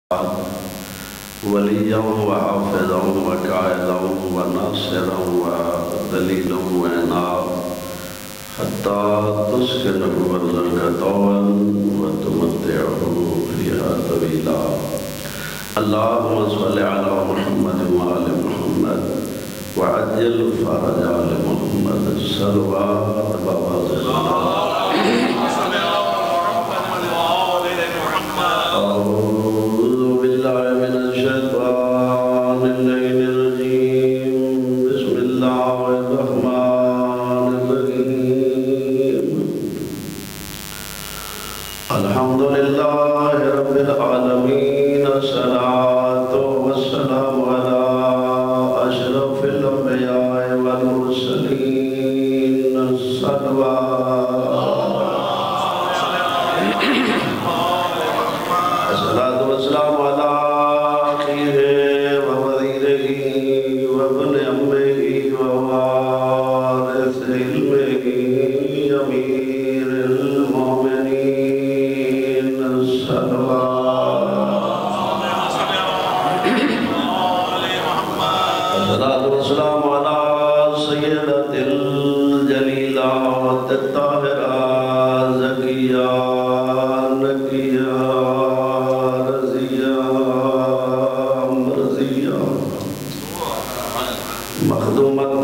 وليا وحافظا وقائدا وناصرا ودليلا وعناء حتى تسكنه أرضك طوعا وتمتعه فيها طويلا. اللهم صل على محمد وآل محمد وعجل فرج آل محمد صلوات أعوذ بالله من الشيطان الرجيم. بسم الله الرحمن الرحيم. الحمد لله رب العالمين. الصلاة والسلام على أشرف الأنبياء والمرسلين. الصلاة والسلام على أخيه ووزيره وابن عمه ووارث علمه أمير المؤمنين. الصلاة والسلام على سيدة الجليلات الطاهرة زكية نقية رزية مرزية مخدومة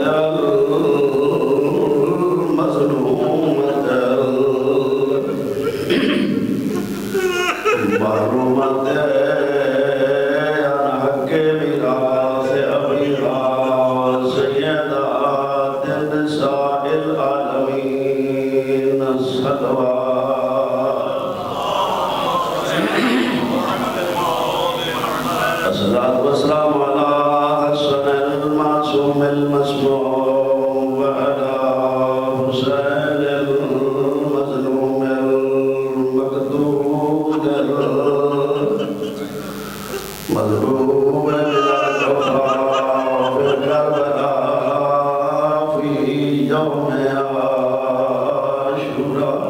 مظلومة محرومة الصلاة والسلام على حسن المعصوم المسموع وعلى حسين المظلوم المقتول المظلوم من الكفار في كربلاء في يوم عاشوراء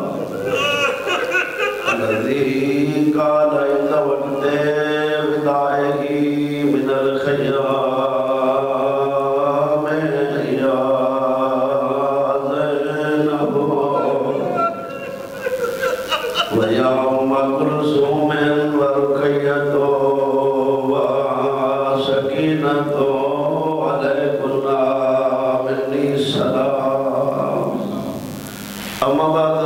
الذي قال إن وقت من الخيام يا زينب ويا أم كلثوم ورقية وسكينة عليكن مني السلام. أما بعد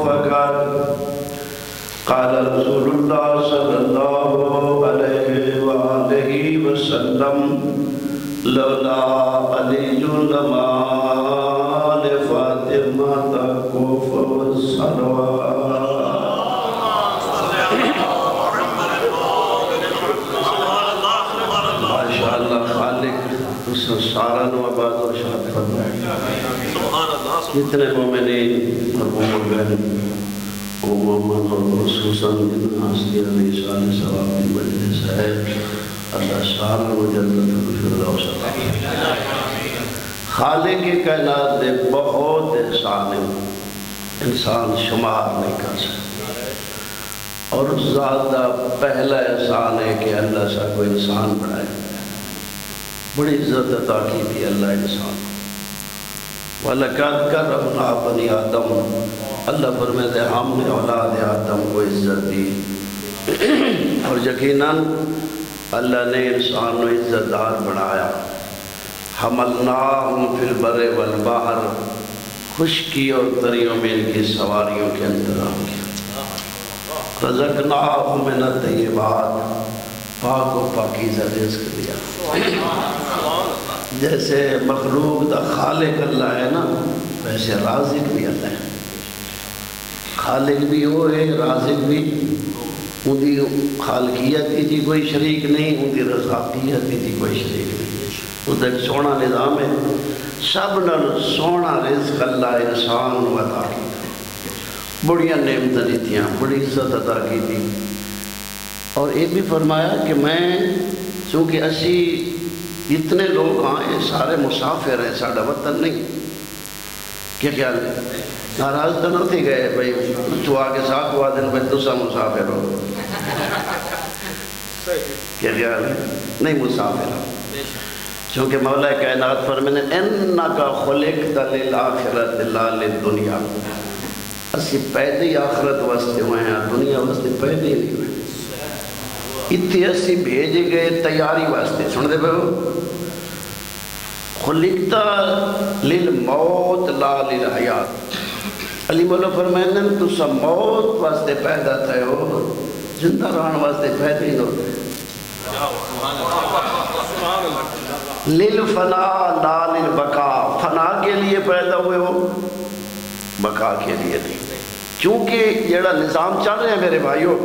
فقد قال رسول الله صلى الله عليه وآله وسلم لولا علي لما لفاطمة كفر الصلوات. ما شاء الله خالق سارا وبعد وشهد فرمائے. جتنے مومنین اور مومن عموماً اور خصوصاً جن ہستیاں نے شان ثواب کی مجلس ہے، اللہ سارا و جنت الفردوس عطا فرمائے. خالق کائنات دے بہت احسان ہے، انسان شمار نہیں کر سکتا. اور اس ذات کا پہلا احسان ہے کہ اللہ سا کو انسان بنائے. بڑی عزت عطا کی تھی اللہ انسان. وَلَقَدْ كَرَّمْنَا بَنِي آدَمَ. اللہ فرماتے ہیں ہم نے اولاد آدم کو عزت دی. اور یقیناً اللہ نے انسان کو عزت دار بنایا. حملناہم فی البر والبحر. خشکی اور دریوں میں ان کی سواریوں کے انتظام کیا. رزقناہم من الطیبات. پاک و پاکیزہ رزق دیا. جیسے مخلوق دا خالق اللہ ہے نا، ویسے رازق بھی اللہ ہے. خالق بھی ہو ہے، رازق بھی. ان کی خالقیت کی کوئی شریک نہیں، ان کی رزاقیت کی کوئی شریک نہیں. اس کا ایک سونا نظام ہے. سب نال سونا رزق اللہ انسان کو عطا کی. بڑیاں نعمتیں دیتیاں، بڑی عزت عطا کی تھی. اور یہ بھی فرمایا کہ میں چونکہ اسی اتنے لوگ ہاں یہ سارے مسافر ہیں، ساڑھا وطن نہیں. کیا خیال ہے؟ ناراض تو نہ تھی گئے بھئی تو آگے ساتھ ہوا دن بھئی تسا مسافر ہو. کیا خیال ہے؟ نہیں مسافر، چونکہ مولا کائنات فرمانے انکا خلقت للآخرت لا للدنیا، اسی پیدا ہی آخرت واسطے ہوئے ہیں، دنیا واسطے پیدا ہی نہیں ہوئے، اتنے اسی بھیجے گئے تیاری واسطے. سن دے بھائیو، خلقت للموت لا للحیات. علی مولا فرمائیں تو سب موت واسطے پیدا تھے ہو، زندہ رہن واسطے پیدا ہی ہوتے. للفنا لا للبقا، فنا کے لیے پیدا ہوئے ہو، بقا کے لیے نہیں. چونکہ یہ نظام چل رہے ہیں میرے بھائیوں،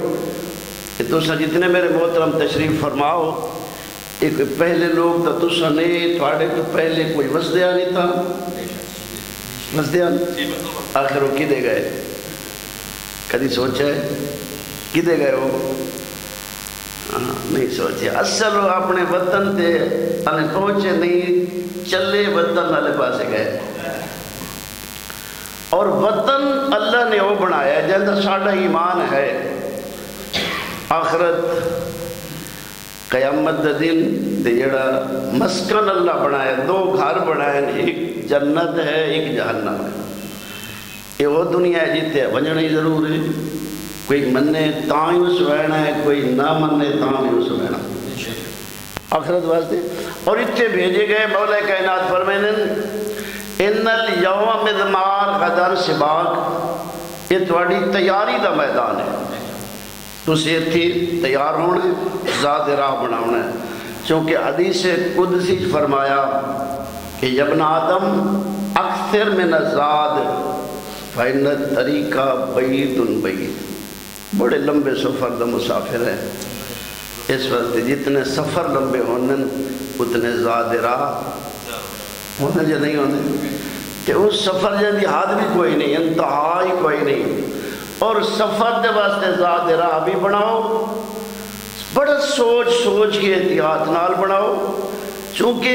تو جتنے میرے محترم تشریف فرماؤ، ایک پہلے لوگ تو تسا نہیں، تھوڑے تو پہلے کوئی وسدیا نہیں تھا، وسدیا آخر وہ کدے گئے؟ کدی سوچا ہے کدے گئے ہو؟ نہیں سوچے. اصل وہ اپنے وطن تے ہمیں پہنچے نہیں، چلے وطن والے پاسے گئے. اور وطن اللہ نے وہ بنایا جہاں ساڈا ایمان ہے. آخرت قیامت دا دن تے جڑا مسکن اللہ بنایا، دو گھر بنائے، ایک جنت ہے ایک جہنم ہے. یہ وہ دنیا ہے جیتے ونجنا ہی ضرور ہے، کوئی منے تاں ہی اس وینا ہے، کوئی نہ منے تاں ہی اس وینا آخرت واسطے. اور اتنے بھیجے گئے مولا کائنات فرمائیں ان الیوم مضمار غدر سباق، یہ تھوڑی تیاری دا میدان ہے. تسی اتھی تیار ہونے، ذات راہ بناونا ہے. چونکہ حدیث قدسی فرمایا کہ ابن آدم اکثر من الزاد فإن الطریقہ بعید بعید. بڑے لمبے سفر دا مسافر ہے. اس وقت جتنے سفر لمبے ہونے اتنے ذات راہ ہونے جو نہیں ہونے، کہ اس سفر جن دی حد بھی کوئی نہیں، انتہا ہی کوئی نہیں. اور سفر دے واسطے ذات راہ بھی بناؤ، بڑا سوچ سوچ کے احتیاط نال بناؤ. چونکہ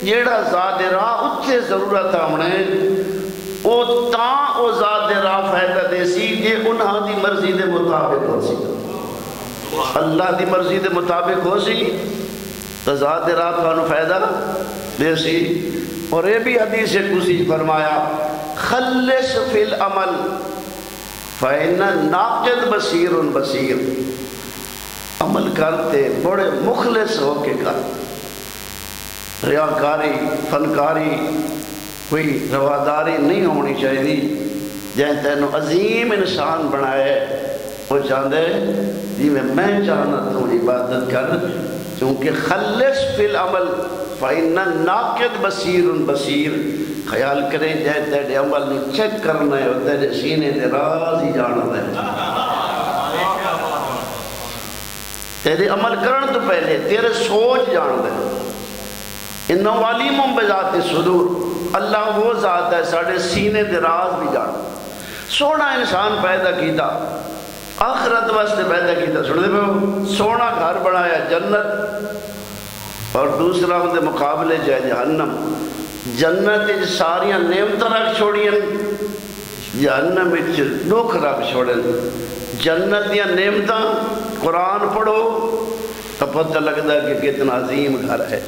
جیڑا ذات راہ اتنے ضرورت ہونے وہ تاں او ذات راہ فائدہ دے سی کہ انہاں دی مرضی دے مطابق ہو سی. اللہ دی مرضی دے مطابق ہو سی تو ذات راہ کو فائدہ دے سی. اور یہ بھی حدیث قدسی فرمایا خلص فی العمل فَإِنَّ نَاقِدْ بَصِيرٌ بَصِيرٌ. عمل کرتے بڑے مخلص ہو کے کر، ریاکاری فنکاری کوئی رواداری نہیں ہونی چاہیے. جہاں تینوں عظیم انسان بنائے وہ چاہتے جی میں چاہنا تو عبادت کر. چونکہ خلص فی العمل فَإِنَّ نَاقِدْ بَصِيرٌ بَصِيرٌ. خیال کریں جائے تیرے عمل نے چیک کرنا ہے اور تیرے سینے دے راز ہی جاننا ہے. تیرے عمل کرن تو پہلے تیرے سوچ جاننا ہے. انہوں علیم بذات صدور، اللہ وہ ذات ہے ساڑھے سینے دے راز بھی جاننا. سونا انسان پیدا کیتا، آخرت واسطے پیدا کیتا. سن دے میں سونا گھر بنایا جنت، اور دوسرا ان دے مقابلے جائے جہنم. جنت ساریاں نعمت رکھ چھوڑیں، جہنم دکھ رکھ چھوڑیں. جنت دیا نعمتاں قرآن پڑھو تو پتہ لگتا ہے کہ کتنا عظیم گھر ہے،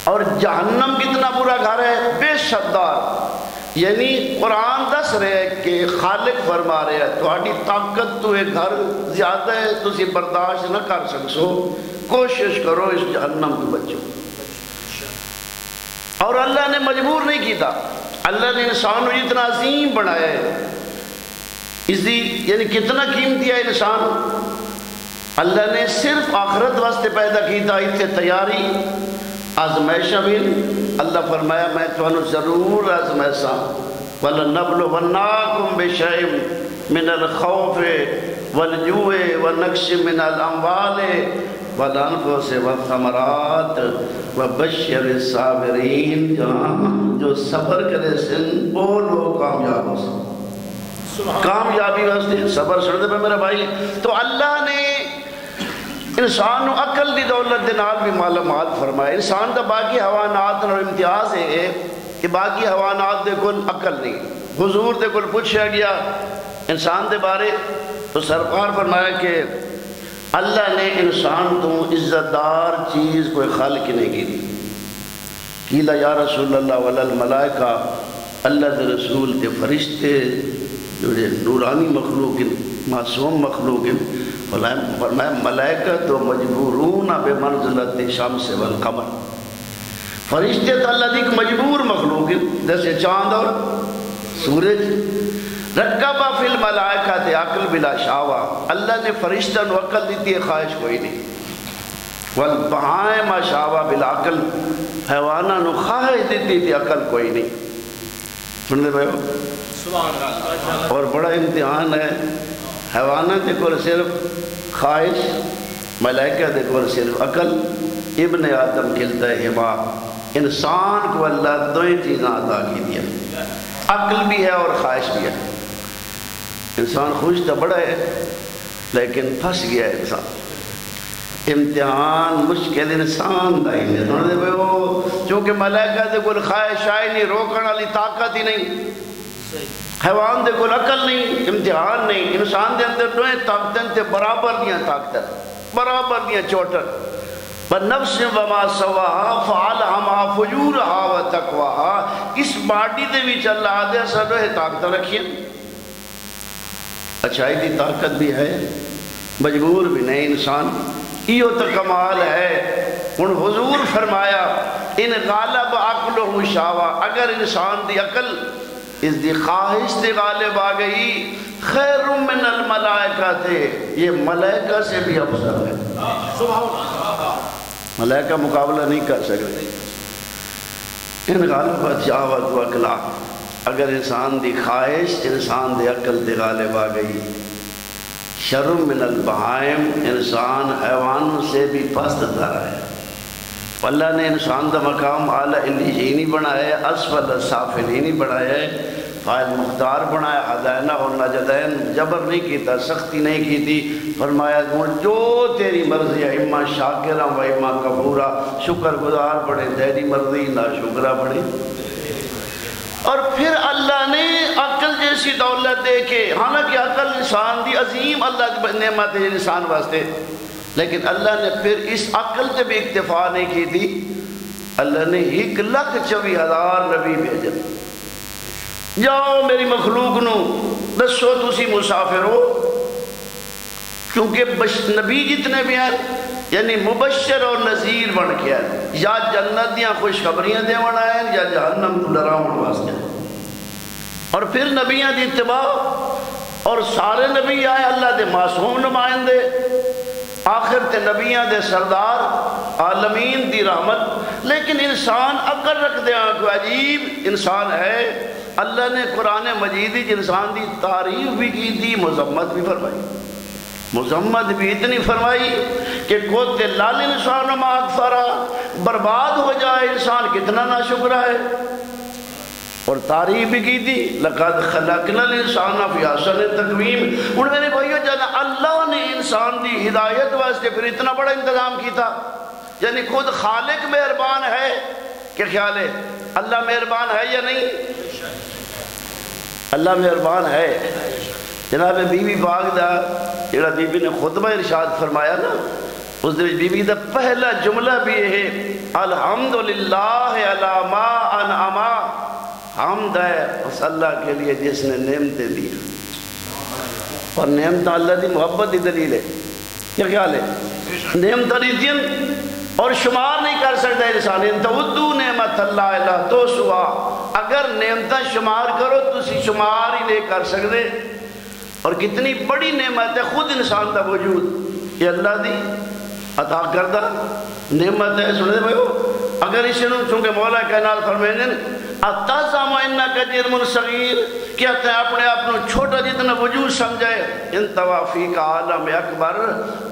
اور جہنم کتنا برا گھر ہے، بے شدار. یعنی قرآن دس رہے ہے کہ خالق فرما رہے ہے تھوڑی طاقت تو ایک گھر زیادہ ہے، تسی برداشت نہ کر سکسو، کوشش کرو اس جہنم کو بچو. اور اللہ نے مجبور نہیں کیتا، اللہ نے انسان کو اتنا عظیم بنایا ہے. اس دی یعنی کتنا قیمتی ہے انسان. اللہ نے صرف آخرت واسطے پیدا کیتا، اتنے تیاری آزمائشہ بھی. اللہ فرمایا میں تمہیں ضرور آزمائشا وَلَنَبْلُوَنَّكُمْ بِشَيْءٍ مِنَ الْخَوْفِ وَالْجُوعِ وَنَقْصٍ مِنَ الْأَمْوَالِ وَالْأَنْفُسِ وَالثَّمَرَاتِ وَبَشِّرِ الصَّابِرِينَ. جو صبر کرے سن وہ لوگ کامیاب ہو سن. کامیابی واسطے صبر سنتے پہ میرا بھائی. تو اللہ نے انسان کو عقل دی دولت دے نال بھی مالا مال فرمایا. انسان دا باقی حیوانات اور امتیاز ہے کہ باقی حیوانات دے کل عقل نہیں. حضور دے کل پوچھا گیا انسان دے بارے تو سرکار فرمایا کہ اللہ نے انسان تو عزت دار چیز کوئی خالق نہیں کی تھی. قیل یا رسول اللہ والملائکہ، اللہ دے رسول تے فرشتے جو نورانی مخلوق ہیں، معصوم مخلوق ہیں، فرمایا ملائکہ تو مجبورون بمنزلت الشمس والقمر، فرشتے تو اللہ دی مجبور مخلوق ہیں جیسے چاند اور سورج. رکب فی الملائکہ تے عقل بلا شاوا، اللہ نے فرشتہ نو عقل دیتی ہے، خواہش کوئی نہیں. والبہائم شاوا بالعقل، حیوانہ نو خواہش دیتی تھی، عقل کوئی نہیں. سننے پہ ہو؟ اور بڑا امتحان ہے. حیوانہ دے کول صرف خواہش، ملائکہ دے کول صرف عقل. ابن آدم کھلتا ہے ہما، انسان کو اللہ دو ہی چیزاں عطا کی دیا، عقل بھی ہے اور خواہش بھی ہے. انسان خوش تو بڑا ہے لیکن پھنس گیا ہے انسان. امتحان مشکل انسان دا ہی نہیں، چونکہ ملائکہ دے کول خواہش آئی نہیں، روکن والی طاقت ہی نہیں، حیوان دے کول عقل نہیں، امتحان نہیں. انسان دے اندر دوئے طاقتیں تے برابر دیاں طاقتیں، برابر دیاں چوٹر. بنفس وما سواہا فعلہما فجورہا وتقواہا، اس باڈی دے وچ اللہ دے سبے طاقت رکھیں، اچھائی دی طاقت بھی ہے، مجبور بھی نہیں انسان. ایو تو کمال ہے. ان حضور فرمایا ان غالب عقلہ شاوا، اگر انسان دی عقل اس دی خواہش سے غالب آ گئی، خیر من الملائکہ تھے، یہ ملائکہ سے بھی افضل ہے. ملائکہ مقابلہ نہیں کر سکتے. ان غالبت شاوت و عقلہ، اگر انسان دی خواہش انسان دی عقل دی غالب آ گئی. شرم من البہائم، انسان حیوانوں سے بھی پست دار ہے. اللہ نے انسان دا مقام اعلیٰ علیین بنایا ہے، اسفل السافلین بنایا ہے، فائل مختار بنایا، ہداینا اور نجدین، جبر نہیں کیتا، سختی نہیں کی تھی. فرمایا جو تیری مرضی ہے، اما شاکرہ و اما کفورا، شکر گزار بڑے، تیری مرضی، نا شکرہ بڑے. اور پھر اللہ نے عقل جیسی دولت دے کے، حالانکہ عقل انسان دی عظیم اللہ دی نعمت ہے انسان واسطے، لیکن اللہ نے پھر اس عقل سے بھی اکتفا نہیں کی تھی. اللہ نے 1,24,000 نبی بھیجا. جاؤ میری مخلوق نو دسو تسی مسافر ہو، کیونکہ نبی جتنے بھی ہیں یعنی مبشر اور نذیر بن کے ہیں، یا جنت دیاں خوشخبریاں دے بنا ہے یا جہنم کو ڈراؤن واسطے. اور پھر نبیاں دی اتباع، اور سارے نبی آئے اللہ دے معصوم نمائندے، آخر تے نبیاں دے سردار، عالمین دی رحمت. لیکن انسان عقل رکھ دے کوئی عجیب انسان ہے. اللہ نے قرآن مجید انسان دی تعریف بھی کی تھی، مذمت بھی فرمائی. مذمت بھی اتنی فرمائی کہ کوت لال انسان ما اکفرا، برباد ہو جائے انسان کتنا ناشکرا ہے. اور تعریف بھی کی تھی، لقد خلقنا الانسان فی احسن تقویم. اور میرے بھائیو جانا اللہ نے انسان دی ہدایت واسطے پھر اتنا بڑا انتظام کی تھا. یعنی خود خالق مہربان ہے. کیا خیال ہے؟ اللہ مہربان ہے یا نہیں؟ اللہ مہربان ہے. جناب بی بی پاک دا جڑا بی بی نے خطبہ ارشاد فرمایا نا، اس دے بی بی دا پہلا جملہ بھی یہ ہے، الحمدللہ علی ما انعم. حمد ہے اس اللہ کے لیے جس نے نعمتیں دی. اور نعمت اللہ دی محبت دی دلیل ہے. کیا خیال ہے؟ نعمت دی اور شمار نہیں کر سکتا انسان. ان تعدوا نعمت اللہ لا تحصوها، اگر نعمتیں شمار کرو تو اسی شمار ہی نہیں کر سکتے. اور کتنی بڑی نعمت ہے خود انسان کا وجود، یہ اللہ دی عطا کردہ نعمت ہے. سنے بھائیو، اگر اس نے چونکہ مولا کائنات فرمائیں اتزعم انک جرم صغیر، کیا تے اپنے آپ کو چھوٹا جتنا وجود سمجھائے، ان توافیق عالم اکبر،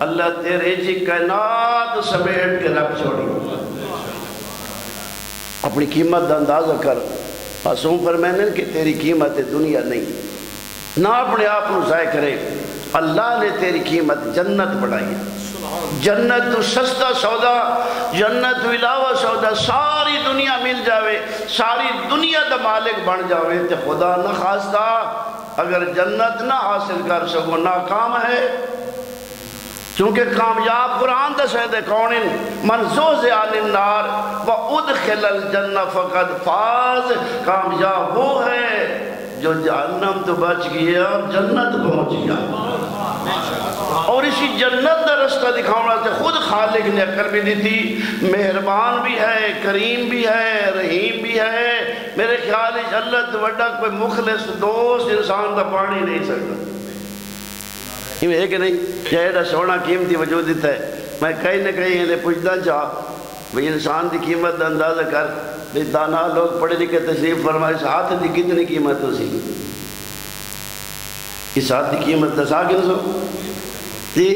اللہ تیرے جی کائنات سمیٹ کے رکھ چھوڑی. اپنی قیمت دا اندازہ کر. معصوم فرمائیں کہ تیری قیمت دنیا نہیں، نہ اپنے آپ کو ضائع کرے. اللہ نے تیری قیمت جنت بڑھائی ہے. جنت تو سستا سودا، جنت تو علاوہ سودا، ساری دنیا مل جاوے، ساری دنیا دا مالک بن جاوے تے خدا نہ خواستہ اگر جنت نہ حاصل کر سکو ناکام ہے. چونکہ کامیاب قرآن دسے کون من زحزح عن النار وادخل الجنہ فقد فاز، کامیاب وہ ہے جو جہنم تو بچ گیا اور جنت پہنچ گیا۔ اور اسی جنت کا رستہ دکھاؤنا سے خود خالق نے عقل بھی دی تھی، مہربان بھی ہے، کریم بھی ہے، رحیم بھی ہے۔ میرے خیال ہے اللہ تو بڑا کوئی مخلص دوست انسان کا پانی نہیں سکتا، یہ ہے کہ نہیں؟ جہاں سونا قیمتی وجود دیتا ہے، میں کہیں نہ کہیں انہیں پوچھنا چاہ بھئی انسان دی قیمت دا اندازہ کر، بھئی دانا لوگ پڑھے لکھے تشریف فرمائے اس ہاتھ دی کتنی قیمت ہو سی، اس ہاتھ دی قیمت دسا کن سو جی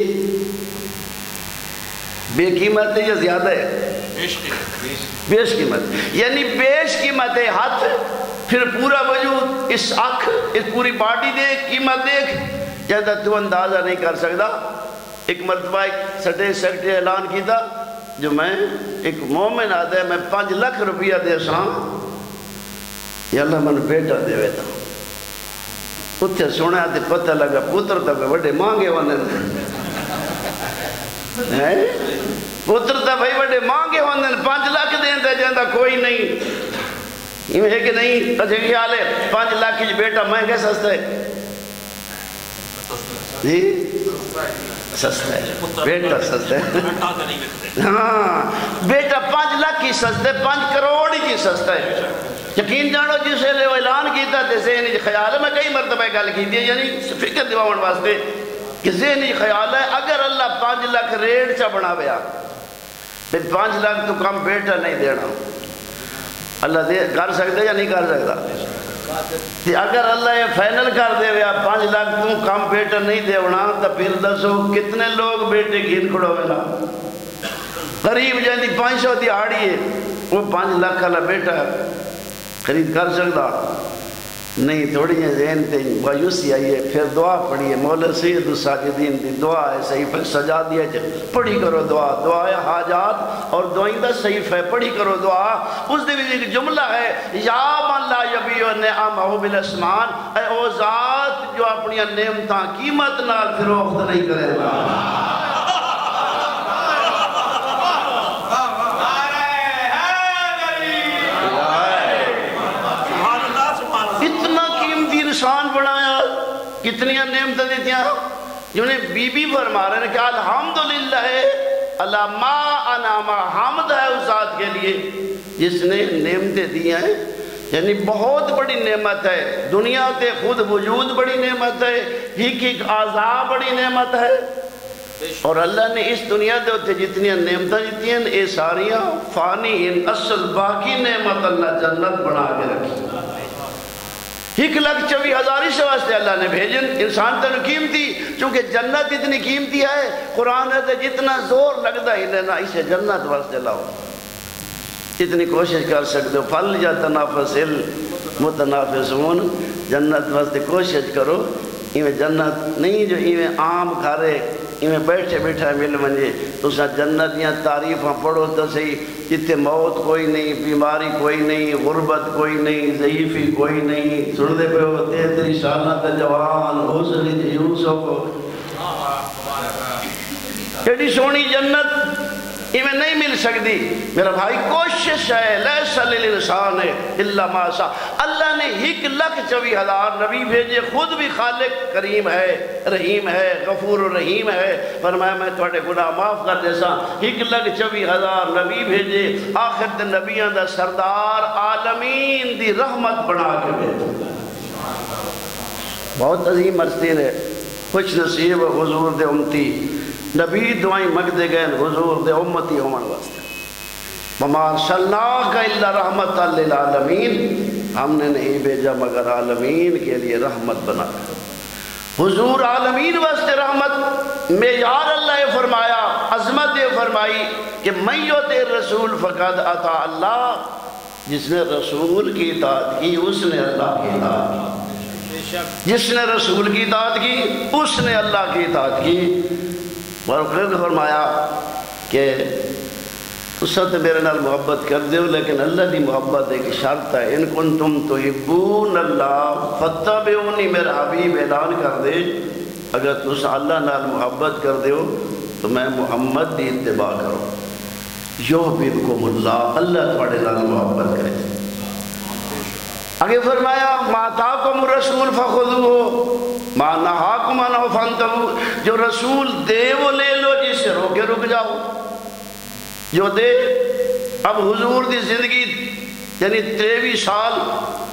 بے قیمت ہے یا زیادہ ہے؟ بیش قیمت، یعنی بیش قیمت ہے ہاتھ، پھر پورا وجود، اس آنکھ، اس پوری باڈی دیکھ، قیمت دیکھ، جہاں تو اندازہ نہیں کر سکتا۔ ایک مرتبہ ایک سٹے سیکٹری اعلان کیتا جو میں ایک مومن آدھے میں 5 لاکھ روپیہ دے سان یا اللہ من بیٹا دے ویتا، اتھے سونے آتے پتہ لگا پتر تا بڑے مانگے ہونے پتر تا بھائی بڑے مانگے ہونے 5 لاکھ دیں دے جاندہ کوئی نہیں، یہ ہے کہ نہیں؟ اچھے خیال ہے 5 لاکھ کی بیٹا مہنگے سستے جی سستا ہے، بیٹا سستا ہے، ہاں بیٹا 5 لاکھ کی سستا ہے، 5 کروڑ کی سستا ہے۔ یقین جانو جسے لے وہ اعلان کیتا تھے ذہنی خیال ہے، میں کئی مرتبہ گل کی دی یعنی فکر دیواؤن واسطے کہ ذہنی خیال ہے اگر اللہ 5 لاکھ ریٹ چا بنا بیا 5 لاکھ تو کم بیٹا نہیں دینا، اللہ دے کر سکتے یا نہیں کر سکتا؟ اگر اللہ یہ فائنل کر دے ویا 5 لاکھ تو کم بیٹا نہیں دیونا تو پھر دسو کتنے لوگ بیٹے گھن کھڑو ہوئے قریب جاندی 500 دیہاڑی ہے، وہ 5 لاکھ کا بیٹا خرید کر سکتا نہیں؟ تھوڑی ہیں ذہن تے وایوسی آئیے، پھر دعا پڑھیے، مولا سید الساجدین دی دعا ہے، صحیفہ سجا دیا جائے پڑھی کرو دعا، دعا ہے حاجات اور دعائیں دا صحیفہ ہے پڑھی کرو دعا۔ اس دے بھی ایک جملہ ہے یا من لا یبیع نعمہ بالاسمان، اے او ذات جو اپنی نعمتاں قیمت نال فروخت نہیں کرے گا۔ انسان بنایا کتنی نعمتیں دیتی ہیں، جنہیں بی بی فرما رہے ہیں کہ الحمدللہ اللہ ما انعما، حمد ہے اس ذات کے لیے جس نے نعمتیں دی ہیں، یعنی بہت بڑی نعمت ہے، دنیا تے خود وجود بڑی نعمت ہے، ایک اعضاء بڑی نعمت ہے، اور اللہ نے اس دنیا دے ہوتے جتنی نعمتیں دیتی ہیں اے ساریاں فانی ہیں، اصل باقی نعمت اللہ جنت بنا کے رکھی۔ 1,24,000 اس واسطے اللہ نے بھیجن انسان تنو قیمتی، چونکہ جنت اتنی قیمتی ہے، قرآن ہے جتنا زور لگتا ہی نہ اسے جنت واسطے لاؤ، اتنی کوشش کر سکتے ہو، پھل یا تنافس المتنافسون، جنت واسطے کوشش کرو، ایویں جنت نہیں جو ایویں عام کھارے ایویں بیٹھے بیٹھا مل منجے، تو سا جنت یا تعریفاں پڑھو تو صحیح، جتے موت کوئی نہیں، بیماری کوئی نہیں، غربت کوئی نہیں، ضعیفی کوئی نہیں، سن دے پہ ہو 33 سالہ تا جوان حسن یوسف، ایڈی سونی جنت ایویں نہیں مل سکتی۔ میرا بھائی کوشش ہے، لیسا للانسان الا ما شاء، اللہ نے 1,24,000 نبی بھیجے، خود بھی خالق کریم ہے، رحیم ہے، غفور رحیم ہے، فرمایا میں تھوڑے گناہ معاف کر دے سا۔ 1,24,000 نبی بھیجے، آخر دے نبیان دا سردار عالمین دی رحمت بنا کے بھیجے، بہت عظیم مرستین ہے، خوش نصیب حضور دے امتی، نبی دعائیں مگدے گئے حضور دے امتی ہومن واسطے، وما ارسلناک الا رحمت للعالمین، ہم نے نہیں بھیجا مگر عالمین کے لیے رحمت بنا کر۔ حضور عالمین واسطے رحمت، معیار اللہ نے فرمایا، عظمت نے فرمائی کہ من یطع الرسول فقد اطاع اللہ، جس نے رسول کی اطاعت کی اس نے اللہ کی اطاعت کی، جس نے رسول کی اطاعت کی اس نے اللہ کی اطاعت کی۔ اور پھر فرمایا کہ اس سے میرے نال محبت کر دیو، لیکن اللہ دی محبت ایک شرط ہے، ان کنتم تحبون اللہ فتبعونی، میرا حبیب اعلان کر دے اگر تس اللہ نال محبت کر دیو تو میں محمد دی اتباع کرو. یحببکم اللہ، اللہ تھوڑے نال محبت کرے. آگے فرمایا ما آتاکم الرسول فخذوہ ما نہاکم عنہ فانتہوا، جو رسول دے وہ لے لو، جس سے روکے رک جاؤ. جو دے. اب حضور دی زندگی یعنی 23 سال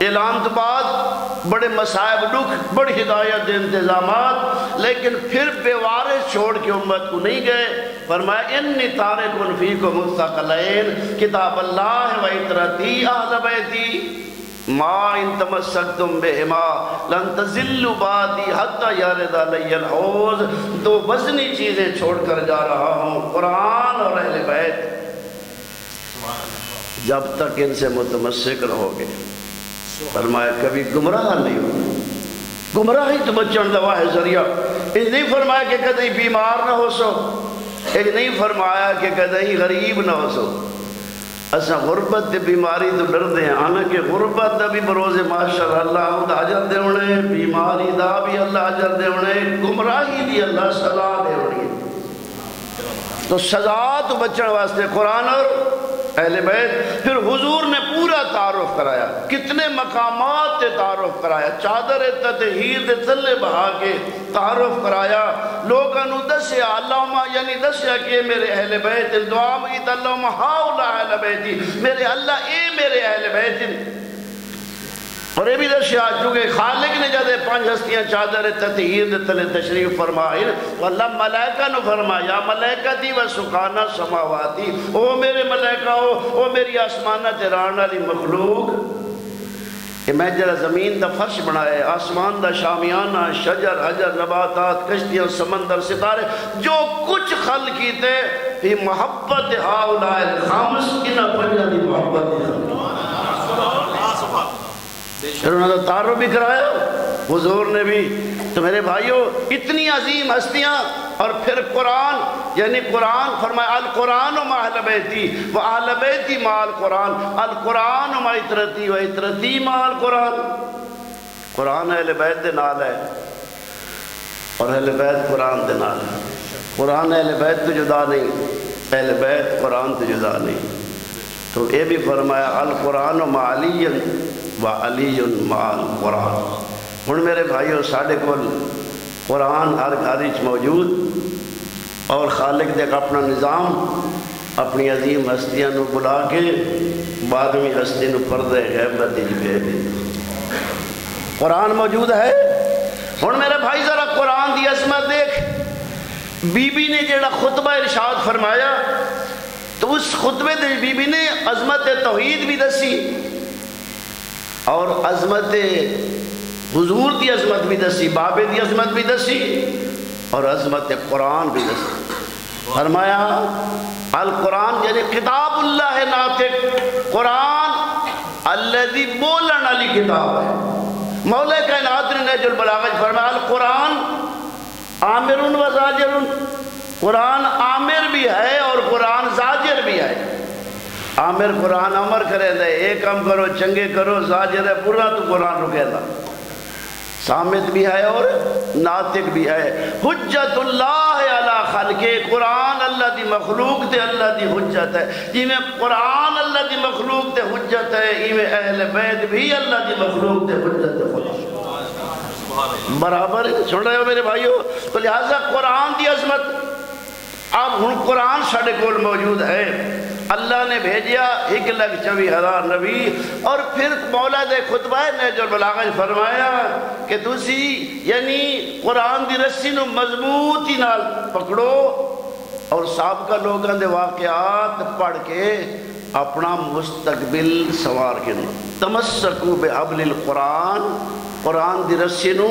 اعلان تو بعد بڑے مصائب دکھ، بڑی ہدایت دے انتظامات، لیکن پھر بے وارث چھوڑ کے امت کو نہیں گئے. فرمایا انی تارک فیکم الثقلین کتاب اللہ و عترتی اہل بیتی ما ان تمسکتم بہما لن تضلوا بعدی حتی یرد علی الحوض. دو وزنی چیزیں چھوڑ کر جا رہا ہوں، قرآن اور اہل بیت. جب تک ان سے متمسک رہو گے فرمایا کبھی گمراہ نہیں ہو. گمراہی تو بچن دا واحد ذریعہ. یہ نہیں فرمایا کہ کدی بیمار نہ ہو سو، یہ نہیں فرمایا کہ کدی غریب نہ ہو سو. اسا غربت دی بیماری تو ڈر دے ہیں، حالانکہ غربت دا بھی بروز معاشر اللہ اجر دے ہونے، بیماری دا بھی اللہ اجر دے ہونے، گمراہی دی اللہ سزا دے ہونی. تو سزا تو بچن واسطے قرآن اور اہل بیت. پھر حضور نے پورا تعارف کرایا، کتنے مقامات تے تعارف کرایا، چادر تطہیر دے تلے بہا کے تعارف کرایا. لوگاں نو دسیا اللہم، یعنی دسیا کہ میرے اہل بیت، دعا مگیت اللہم ہاؤلا اہل بیتی، میرے اللہ اے میرے اہل بیت. اور یہ بھی دسیا چونکہ خالق نے جب 5 ہستیاں چادر تطہیر دے تلے تشریف فرمائی تو اللہ ملائکہ نو فرمایا یا ملائکتی و سکانہ سماواتی، او میرے ملائکہ ہو، او میری آسمانہ تیران والی مخلوق. کہ میں جرا زمین دا فرش بنائے، آسمان دا شامیانہ، شجر حجر نباتات، کشتیاں سمندر ستارے، جو کچھ خلق کیتے فی محبت ہاؤلاء الخمس، انہا پنجہ دی محبت دی خلق. پھر انہوں نے تعارف بھی کرایا حضور نے بھی. تو میرے بھائیوں اتنی عظیم ہستیاں، اور پھر قرآن، یعنی قرآن فرمایا القرآن مع اہل بیتی و اہل بیتی مع القرآن، القرآن مع عترتی و عترتی مع القرآن. قرآن اہل بیت دے نال ہے اور اہل بیت قرآن دے نال ہے. قرآن اہل بیت تو جدا نہیں، اہل بیت قرآن تو جدا نہیں. تو یہ بھی فرمایا القرآن مع علی و علی مع القرآن. ہن میرے بھائیو ساڈے کول قرآن ہر گھر وچ موجود، اور خالق دے اپنا نظام اپنی عظیم ہستیاں نو بلا کے 12ویں ہستی نو پردے غیبت وچ بھیج دتا. قرآن موجود ہے. ہن میرے بھائی ذرا قرآن دی عظمت دیکھ. بی بی نے جڑا خطبہ ارشاد فرمایا تو اس خطبے دے بی بی نے عظمت توحید بھی دسی، اور عظمت حضور دی عظمت بھی دسی، بابے دی عظمت بھی دسی، اور عظمت قرآن بھی دسی. فرمایا القرآن یعنی کتاب اللہ ناطق، قرآن الذی بولن علی کتاب ہے. مولا کائنات نے نہج البلاغہ فرمایا القرآن آمر و زاجر. قرآن آمر بھی ہے اور قرآن زاجر بھی ہے. آمر قرآن امر کرے دے ایک کام کرو چنگے کرو، زاجر ہے برا تو قرآن رکے دا. سامت بھی ہے اور ناطق بھی ہے. حجت اللہ علی خلق، قرآن اللہ دی مخلوق تے اللہ دی حجت ہے. جی میں قرآن اللہ دی مخلوق تے حجت ہے، ہی میں اہل بیت بھی اللہ دی مخلوق تے حجت ہے. برابر سن رہے ہو میرے بھائیو. تو لہذا قرآن دی عظمت. اب ہن قرآن ساڈے کول موجود ہے. اللہ نے بھیجیا 1,24,000 نبی، اور پھر مولا دے خطبہ نہج البلاغہ فرمایا کہ تسی یعنی قرآن دی رسی نو مضبوطی نال پکڑو، اور سابقہ لوگاں دے واقعات پڑھ کے اپنا مستقبل سوار کے تمسکو بحبل القرآن، قرآن دی رسی نو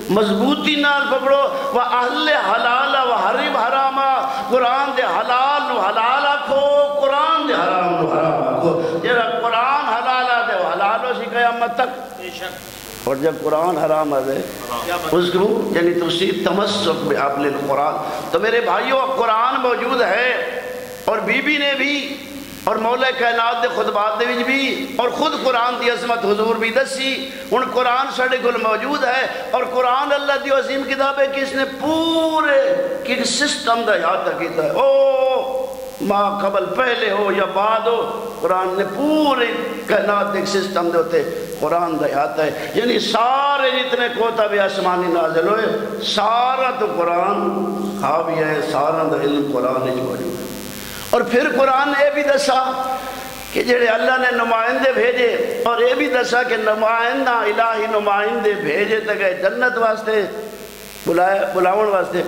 مضبوطی نال پکڑو. و اہل حلال و حرم حراما، قرآن دے حلال نو حلال آکھو، قرآن دے حرام نو حرام آکھو. جیڑا قرآن حلال آ دے وہ حلال ہو سی قیامت تک، اور جب قرآن حرام آ دے اس کو یعنی تسی تمسک بحبل القرآن. تو میرے بھائیو قرآن موجود ہے، اور بی بی نے بھی اور مولا کائنات دے خطبات دے وچ بھی اور خود قرآن دی عظمت حضور بھی دسی. ہن قرآن ساڈے کول موجود ہے اور قرآن اللہ دی عظیم کتاب ہے کہ اس نے پورے ایک سسٹم دا احاطہ کیتا ہے. او ماں قبل پہلے ہو یا بعد ہو قرآن نے پورے کائنات ایک سسٹم دے ہوتے قرآن دا احاطہ ہے. یعنی سارے جتنے کوتب آسمانی نازل ہوئے سارا تو قرآن حاوی ہے, سارا دا علم قرآن وچ موجود ہے. اور پھر قرآن نے یہ بھی دسا کہ جڑے اللہ نے نمائندے بھیجے اور یہ بھی دسا کہ نمائندہ الہی نمائندے بھیجے تے گئے جنت واسطے بلاون واسطے.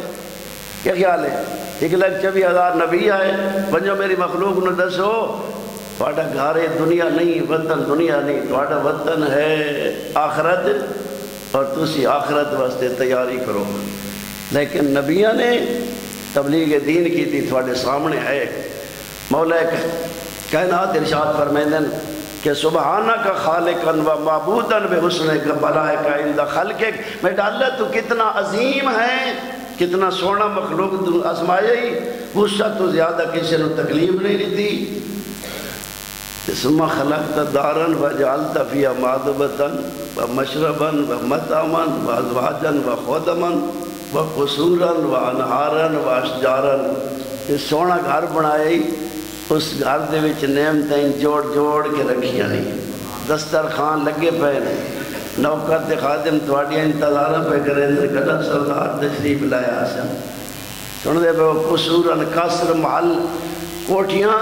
کیا خیال ہے؟ 1,24,000 نبی آئے بنجو میری مخلوق نے دسو تھوڑا گھر دنیا نہیں, وطن دنیا نہیں, تھوڑا وطن ہے آخرت اور تسی آخرت واسطے تیاری کرو. لیکن نبیوں نے تبلیغ دین کی تھی تھوڑے سامنے ہے. مولا کائنات ارشاد فرمائندن کہ سبحانک خالقا و معبودا بحسنک بلائک عند خلقک. میں ڈالا تو کتنا عظیم ہے, کتنا سونا مخلوق تو آزمایا ہی, اس سے تو زیادہ کسی نے تکلیف نہیں لیتی. ثم خلقت دارا وجعلت فيها مأدبة ومشربا ومطعما وازواجا وخدما وقصورا وانہارا واشجارا. یہ سونا گھر بنائی, اس گھر دے وچ نعمتیں جوڑ جوڑ کے رکھیاں نہیں, دسترخوان لگے پے نے, نوکر تے خادم تواڈیاں انتظار پہ کریں کدا سردار تشریف لایا سن. سن دے پے قصورا قصر محل کوٹھیاں,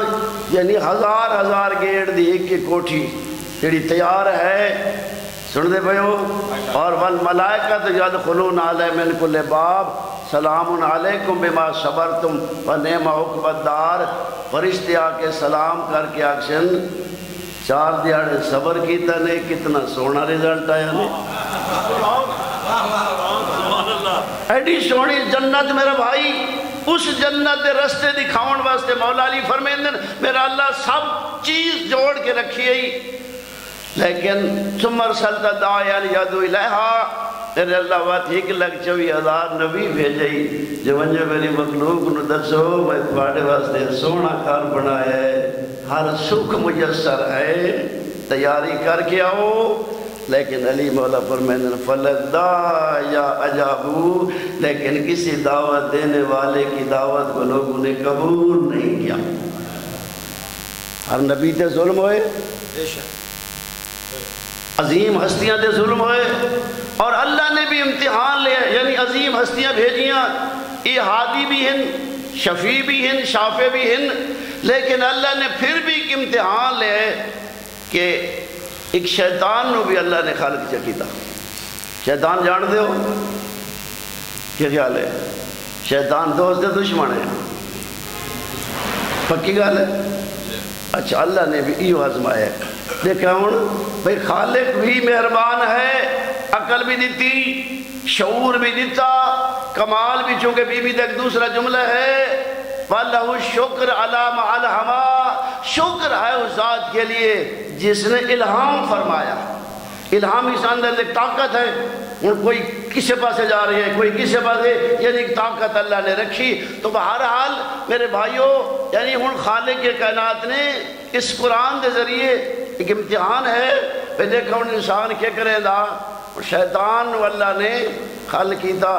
یعنی ہزار گیٹ دی ایک ایک کوٹھی جڑی تیار ہے. سن دے پے ہو. اور والملائکۃ یدخلون علیہم من کل باب سلام علیکم بما صبرتم ونعم عقبی الدار. فرشتے آ کے سلام کر کے آکشن 4 دیہاڑے صبر کیتا نے, کتنا سونا رزلٹ آیا نے. ایڈی سونی جنت میرا بھائی, اس جنت دے رستے دکھاؤن واسطے مولا علی فرمیندن میرا اللہ سب چیز جوڑ کے رکھی ہے. لیکن ثم ارسلت داعیا یدعو الیہا, میرے اللہ وقت 1,24,000 نبی بھیجئی جو ونجو میری مخلوق نو دسو میں تھوڑے واسطے سونا گھر بنایا ہے, ہر سکھ میسر ہے, تیاری کر کے آؤ. لیکن علی مولا فرمائندن فلدا یا اجابو, لیکن کسی دعوت دینے والے کی دعوت کو لوگوں نے قبول نہیں کیا. ہر نبی تے ظلم ہوئے, عظیم ہستیاں تے ظلم ہوئے, اور اللہ نے بھی امتحان لیا, یعنی عظیم ہستیاں بھیجیاں, یہ ہادی بھی ہیں, شفیع بھی ہیں, شافع بھی ہیں. لیکن اللہ نے پھر بھی ایک امتحان لیا کہ ایک شیطان نو بھی اللہ نے خالق چکیتا. شیطان جان دے ہو کیا خیال ہے؟ شیطان دوست ہے دشمن ہے؟ پکی گل ہے. اچھا اللہ نے بھی ایو آزمایا. دیکھا ہوں بھئی خالق بھی مہربان ہے, عقل بھی دیتی, شعور بھی دیتا, کمال بھی, چونکہ بی بی ایک دوسرا جملہ ہے وَلَهُ الشُّكْرُ عَلَى مَا أَلْهَمَا. شکر ہے اس ذات کے لیے جس نے الہام فرمایا. الہام اس اندر ایک طاقت ہے, کوئی کسے پاسے جا رہی ہے, کوئی کسے پاسے, یعنی ایک طاقت اللہ نے رکھی. تو بہرحال میرے بھائیوں, یعنی ہن خالق کے کائنات نے اس قرآن کے ذریعے ایک امتحان ہے. پہ دیکھا ہن انسان کیا کرے دا, شیطان و اللہ نے خالق کیتا.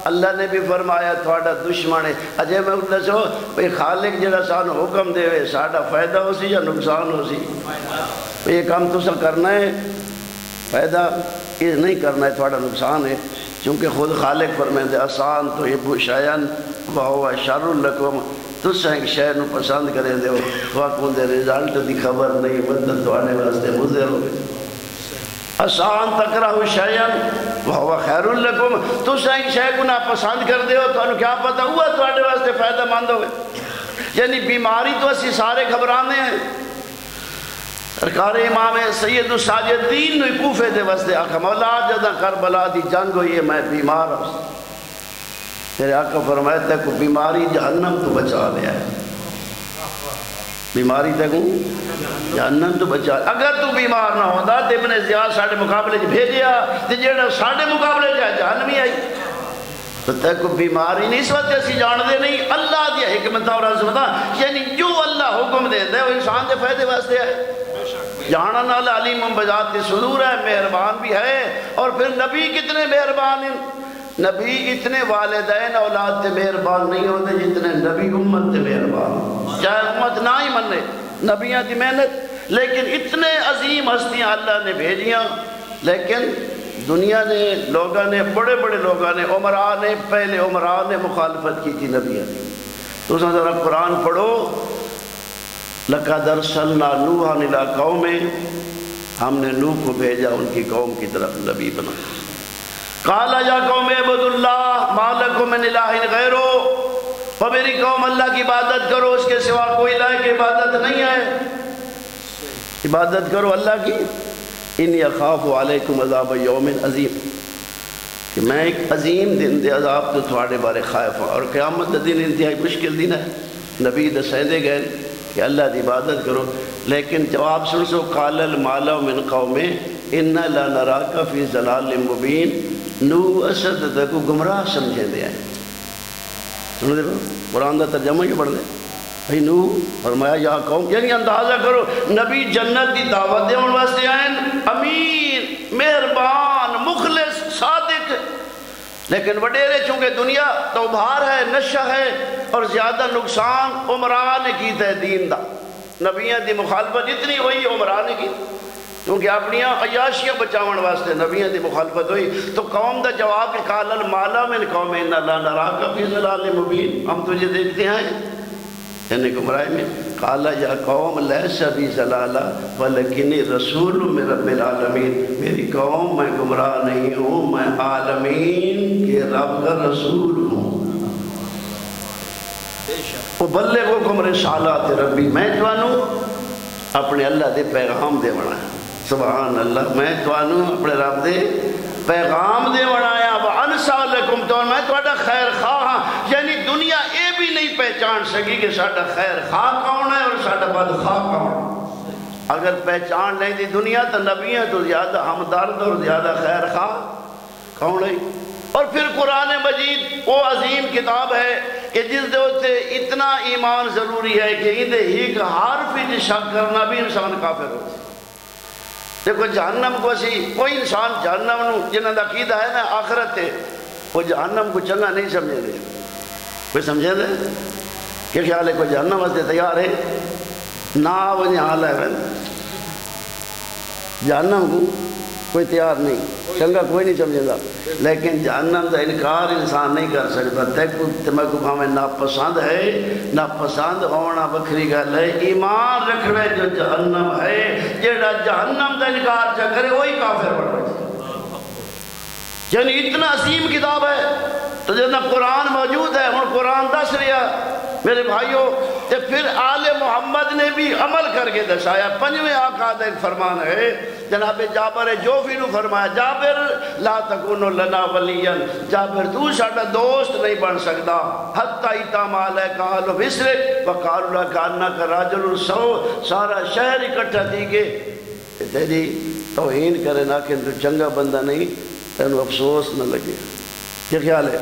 اللہ نے بھی فرمایا تھوڑا دشمن ہے. اجے میں دسو بھئی خالق جڑا سانو حکم دے وے ساڈا فائدہ ہو سی یا نقصان ہو سی؟ یہ کام تسا کرنا ہے, فائدہ یہ نہیں کرنا ہے, تھوڑا نقصان ہے. چونکہ خود خالق فرمائندے آسان تو حب شیئن وہو شر لکم, تسا ایک شے نو پسند کریں دے ہو واقعوں دے رزلٹ دی خبر نہیں, بدل تواڈے واسطے مضر ہوئے. آسان تکرہ شیئن وہو خیر لکم, تسا ایک شے کو نہ پسند کر دے ہو تو انہوں کیا پتہ ہوا تواڈے واسطے فائدہ مند ہوئے. یعنی بیماری تو اسی سارے گھبرانے ہیں. سرکار امام سید الساجدین نے کوفے دے واسطے آقا مولا جدہ کربلا دی جنگ ہوئی ہے میں بیمار ہوں. میرے آقا فرمایا کو بیماری جہنم تو بچا لیا ہے, بیماری تے کو جہنم تو بچا. اگر تو بیمار نہ ہوتا تو ابن زیاد ساڑھے مقابلے بھیجیا تو جیڑا ساڑھے مقابلے جہنمی آئی. تو تے کو بیماری نہیں اس وقت اسی جان دے نہیں اللہ دی حکمت اور عظمت یعنی جو اللہ حکم دیندا ہے وہ انسان دے فائدے واسطے ہے جانن والا علیم بذات صدور ہے مہربان بھی ہے اور پھر نبی کتنے مہربان ہیں نبی اتنے والدین اولاد تے مہربان نہیں ہوتے جتنے نبی امت تے مہربان چاہے امت نہ ہی منے نبیاں دی محنت لیکن اتنے عظیم ہستیاں اللہ نے بھیجیاں لیکن دنیا نے لوگوں نے بڑے بڑے لوگوں نے عمراء نے پہلے عمراء نے مخالفت کی تھی نبیوں کی تو اس میں ذرا قرآن پڑھو لَقَدْ أَرْسَلْنَا نُوحًا إِلَىٰ قَوْمِهِ ہم نے نوح کو بھیجا ان کی قوم کی طرف نبی بنا قَالَ يَا قَوْمِ اعْبُدُوا اللَّهَ مَا لَكُم مِّنْ إِلَٰهٍ غَيْرُهُ اور میری قوم اللہ کی عبادت کرو اس کے سوا کوئی الہ کی عبادت نہیں ہے عبادت کرو اللہ کی انی اخاف علیکم عذاب یوم عظیم کہ میں ایک عظیم دن دے عذاب تو تھوڑے بارے خائف ہوں اور قیامت دن انتہائی مشکل دن ہے نبی دسیندے گئے کہ اللہ دی عبادت کرو لیکن جواب سن سو قال المالا من قوم ان لا نراک فی ضلال مبین نو اسد تک گمراہ سمجھے دے ہیں سنو دے قرآن دا ترجمہ یہ پڑھ دے بھئی نو فرمایا یا قوم یعنی اندازہ کرو نبی جنت دی دعوت دے ان واسطے آئین امین مہربان مخلص صادق لیکن وڈیرے چونکہ دنیا تو بھار ہے نشہ ہے اور زیادہ نقصان عمراء نے کی تھے دین دا نبیاں دی مخالفت جتنی ہوئی عمراء نے کی کیونکہ اپنیاں عیاشیاں بچاون واسطے نبیاں دی مخالفت ہوئی تو قوم دا جواب کہ قال المالا من قوم ان لا نراک فی ضلال مبین ہم تجھے دیکھتے ہیں یعنی گمراہی میں قال یا قوم لیس بی ضلالہ ولکنی رسول من رب العالمین میری قوم میں گمراہ نہیں ہوں میں عالمین کے رب کا رسول ہوں وبلغکم رسالات ربی میں توانوں اپنے اللہ دے پیغام دے بنا سبحان اللہ میں توانوں اپنے رب دے پیغام دے بنایا وانسا لکم تو میں تھوڑا خیر خواہ ہاں یعنی دنیا اے بھی نہیں پہچان سکی کہ ساڈا خیر خواہ کون ہے اور ساڈا بد خواہ کون اگر پہچان لیں دی دنیا تو نبیوں تو زیادہ ہمدرد اور زیادہ خیر خواہ کون ہے اور پھر قرآن مجید وہ عظیم کتاب ہے کہ جس دے اتنا ایمان ضروری ہے کہ اندے ہی کا حرف ہی شک کرنا بھی انسان کافر ہو دیکھو جہنم کو اسی کوئی انسان جہنم نو جنہاں دا عقیدہ ہے نا آخرت ہے وہ جہنم کو چنگا نہیں سمجھے دے کوئی سمجھے دے کہ خیال ہے کوئی جہنم واسطے تیار ہے نہ ونی حال ہے جہنم کو کوئی تیار نہیں چنگا کوئی نہیں سمجھے گا لیکن جہنم کا انکار انسان نہیں کر سکتا تمہیں کو ہمیں ناپسند ہے ناپسند ہونا بکھری گل ہے ایمان رکھنا جو جہنم ہے جیڑا جہنم کا انکار چا کرے وہی کافر بڑھ رہا ہے یعنی اتنا عظیم کتاب ہے تو جتنا قرآن موجود ہے ہم قرآن دس رہا میرے بھائیوں تے پھر آل محمد نے بھی عمل کر کے دسایا پنجویں آقا دا ایک فرمان ہے جناب جابر جوفی نو فرمایا جابر لا تکونو لنا ولیا جابر تو ساڈا دوست نہیں بن سکتا حتی ایتام علیکا آلو بسرک وقالو لکا انکا راجل سو سارا شہر اکٹھا تھی کہ تیری توہین کرے نا کہ تو چنگا بندہ نہیں تینو افسوس نہ لگے کیا خیال ہے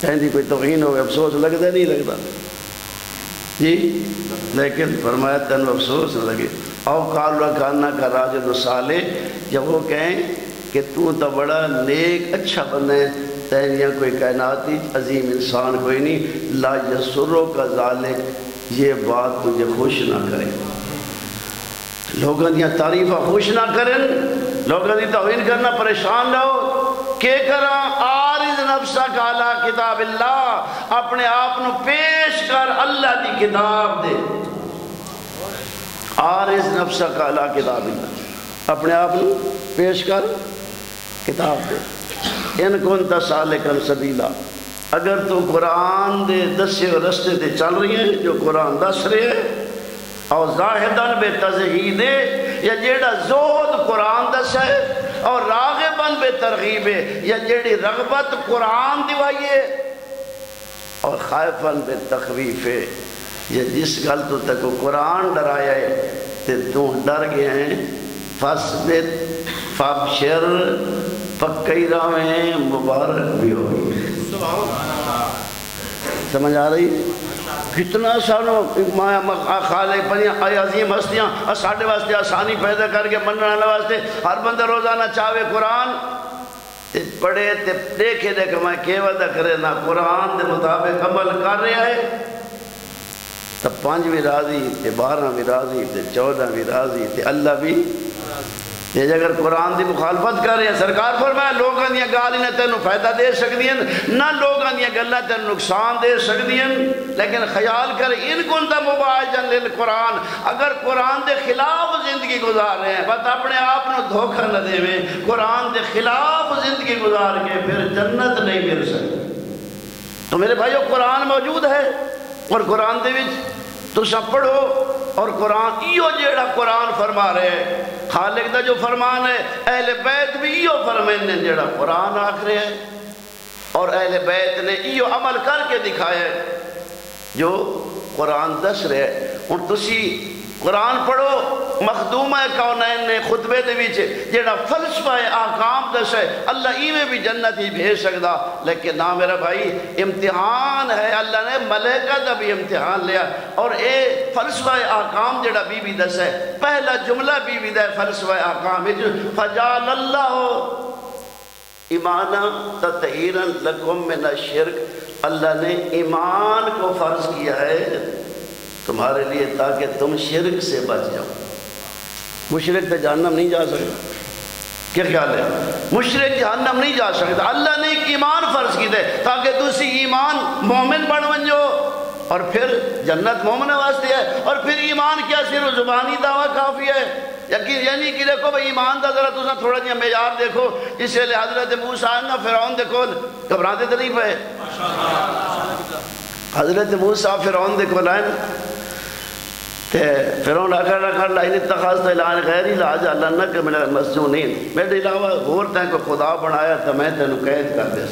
کہیں کوئی توہین ہوگا افسوس لگتا نہیں لگتا جی لیکن فرمایا تینو افسوس نہ لگے او قالوا کانا کا راجل صالح جب وہ کہیں کہ تو بڑا نیک اچھا بندہ ہے تیریاں کوئی کائناتی عظیم انسان کوئی نہیں لا یسرو کا ذالک یہ بات مجھے خوش نہ کرے لوگوں دیا تعریفہ خوش نہ کریں لوگوں دی توہین کرنا پریشان نہ ہو کہ کرا عارض نفسہ کالا کتاب اللہ اپنے آپ نو پیش کر اللہ دی کتاب دے عارض نفسہ کالا کتاب اللہ اپنے آپ نو پیش کر کتاب دے ان کنتا سالکا سبیلا اگر تو قرآن دے دسے و رستے دے چل رہی ہیں جو قرآن دس رہے ہیں اور زاہدن بے تزہید یا جیڑا زہد قرآن دس ہے اور راغبن بے ترغیب یا جیڑی رغبت قرآن دیوائیے اور خائفن بے تخویف یا جس گل تو تک قرآن ڈرایا ہے تو ڈر گئے ہیں فاسبت فابشر پکی راہیں مبارک بھی ہوئی سمجھ آ رہی؟ کتنا سانو خالق پنیاں عظیم ہستیاں ساڑھے واسطے آسانی پیدا کر کے مننے والے واسطے ہر بندہ روزانہ چاہے قرآن پڑھے تے دیکھے دے کہ میں کیا وعدہ کرے نہ قرآن دے مطابق عمل کر رہا ہے تو 5 بھی راضی تے 12 بھی راضی تے 14 بھی راضی تے اللہ بھی یہ اگر قرآن دی مخالفت کر رہے ہیں سرکار فرمایا لوگاں دیاں گالی نے تینوں فائدہ دے سکتی ہیں نہ لوگاں دیاں گلہ تینوں نقصان دے سکتی ہیں لیکن خیال کر ان کنتا مباعجن للقرآن اگر قرآن دے خلاف زندگی گزار رہے ہیں بس اپنے آپ نو دھوکہ نہ دے میں قرآن دے خلاف زندگی گزار کے پھر جنت نہیں مل سکتی تو میرے بھائیو قرآن موجود ہے اور قرآن دے وچ تو سب پڑھو اور قرآن ایو جیڑا قرآن فرما رہے ہیں خالق دا جو فرمان ہے اہل بیت بھی ایو فرمین نے جیڑا قرآن آکھ رہے ہیں اور اہل بیت نے ایو عمل کر کے دکھایا ہے جو قرآن دس رہے ہیں اور تسی قرآن پڑھو مخدومہ کونین نے خطبے دے وچ جیڑا فلسفہ احکام دس ہے اللہ ایویں بھی جنت ہی بھیج سکدا لیکن نہ میرا بھائی امتحان ہے اللہ نے ملائکہ دا بھی امتحان لیا اور اے فلسفہ احکام جیڑا بی بی دس ہے پہلا جملہ بی بی دا فلسفہ احکام فجعل اللہ ایمانا تطہیرا لکم من الشرک اللہ نے ایمان کو فرض کیا ہے تمہارے لیے تاکہ تم شرک سے بچ جاؤ مشرک تو جہنم نہیں جا سکتا کیا خیال ہے مشرک جہنم نہیں جا سکتا اللہ نے ایک ایمان فرض کی دے تاکہ تسی ایمان مومن بن جو اور پھر جنت مومن واسطے ہے اور پھر ایمان کیا صرف زبانی دعویٰ کافی ہے یعنی کہ دیکھو بھئی ایمان دا ذرا تساں تھوڑا جہاں معیار دیکھو جس سے حضرت موسیٰ نا فرعون دیکھو گھبراتے تو نہیں پئے حضرت موسیٰ فرعون دیکھو لائن فرعون اکر لائن اتخاذت الہا غیری لاجعلنک من المسجونین میرے علاوہ غور تین کو خدا بنایا تو میں تینوں قید کر دے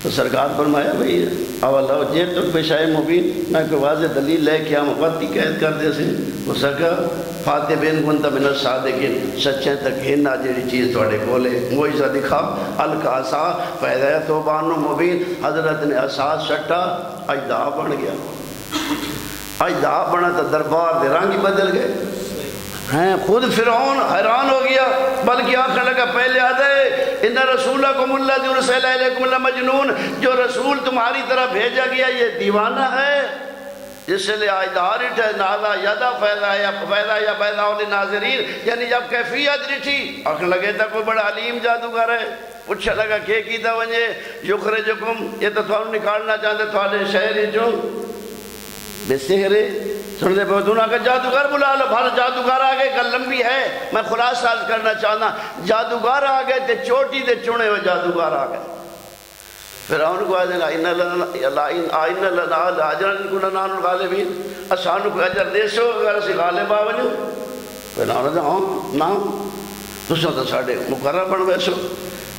تو سرکار فرمایا بھئی اولا جے تک بشائے مبین میں کوئی واضح دلیل لے کے ہم وقتی قید کر دے سے وہ سکا فاتح بین کنتا من الصادقین سچیں تک ہننا جیڑی چیز توڑے کھولے موجزہ دکھا الکاسا فیضہ توبان مبین حضرت نے اساس شٹا اجدہ بن گیا اجدہ بنا تو دربار دے رنگ بدل گئے ہیں خود فرعون حیران ہو گیا بلکہ آخر لگا پہلے آدھے ان رسولکم اللہ ارسل الیکم لمجنون جو رسول تمہاری طرف بھیجا گیا یہ دیوانہ ہے جس سے لئے آئیدار اٹھے نازا یدہ فیضا یا بیضا علی ناظرین یعنی جب کیفیت رٹھی آخر لگے تھا کوئی بڑا علیم جادوگر ہے پوچھا لگا کہ کیتا ونجے یخرجکم یہ تو تھوڑا نکالنا چاہتے تھوڑے شہری جو بے سحرے سنتے پہ دونوں کا جادوگر بلا لو بھر جادوگر آگئے گل لمبی ہے میں خلاصہ کرنا چاہنا جادوگر آگئے تے چوٹی تے چنے ہوئے جادوگر آگئے فرعون کو آدھے آئین لنا لاجرن کو لنان الغالبین اسانو کو اجر دے سو اگر اسی غالب آونیو فرعون نے ہاں نا تسوں تو ساڑھے مقرر بن بیسو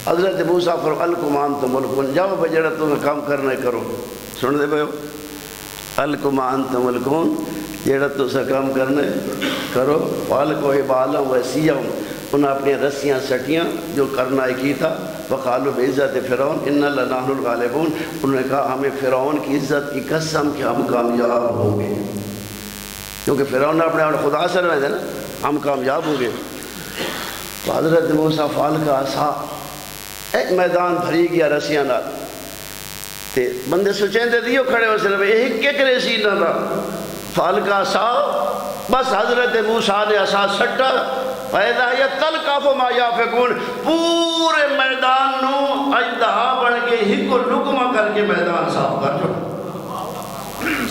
حضرت موسیٰ فرعون انتم ملکون جاؤ بجڑا تمہیں کام کرنے کرو سن دے بھئیو الکم انتم ملکون جیڑا تو سا کام کرنے کرو والکو عبالم وسیعم انہوں اپنی رسیاں سٹیاں جو کرنا کی تھا وقالو بعزت فرعون ان لنحن الغالبون انہوں نے کہا ہمیں فرعون کی عزت کی قسم کہ ہم کامیاب ہوں گے کیونکہ فرعون نے اپنے خدا سے رہے تھے نا ہم کامیاب ہوں گے تو حضرت موسیٰ فال کا عصا ایک میدان بھری گیا رسیاں نال تے بندے سوچیں دے دیو کھڑے ہو صرف ایک ایک ریسی نہ تھا فال کا عصا بس حضرت موسیٰ نے عصا سٹا فیضا یا تلقاف ما یافکون پورے میدان نو اجدہا بڑھ کے ہکو لکمہ کر کے میدان صاف کر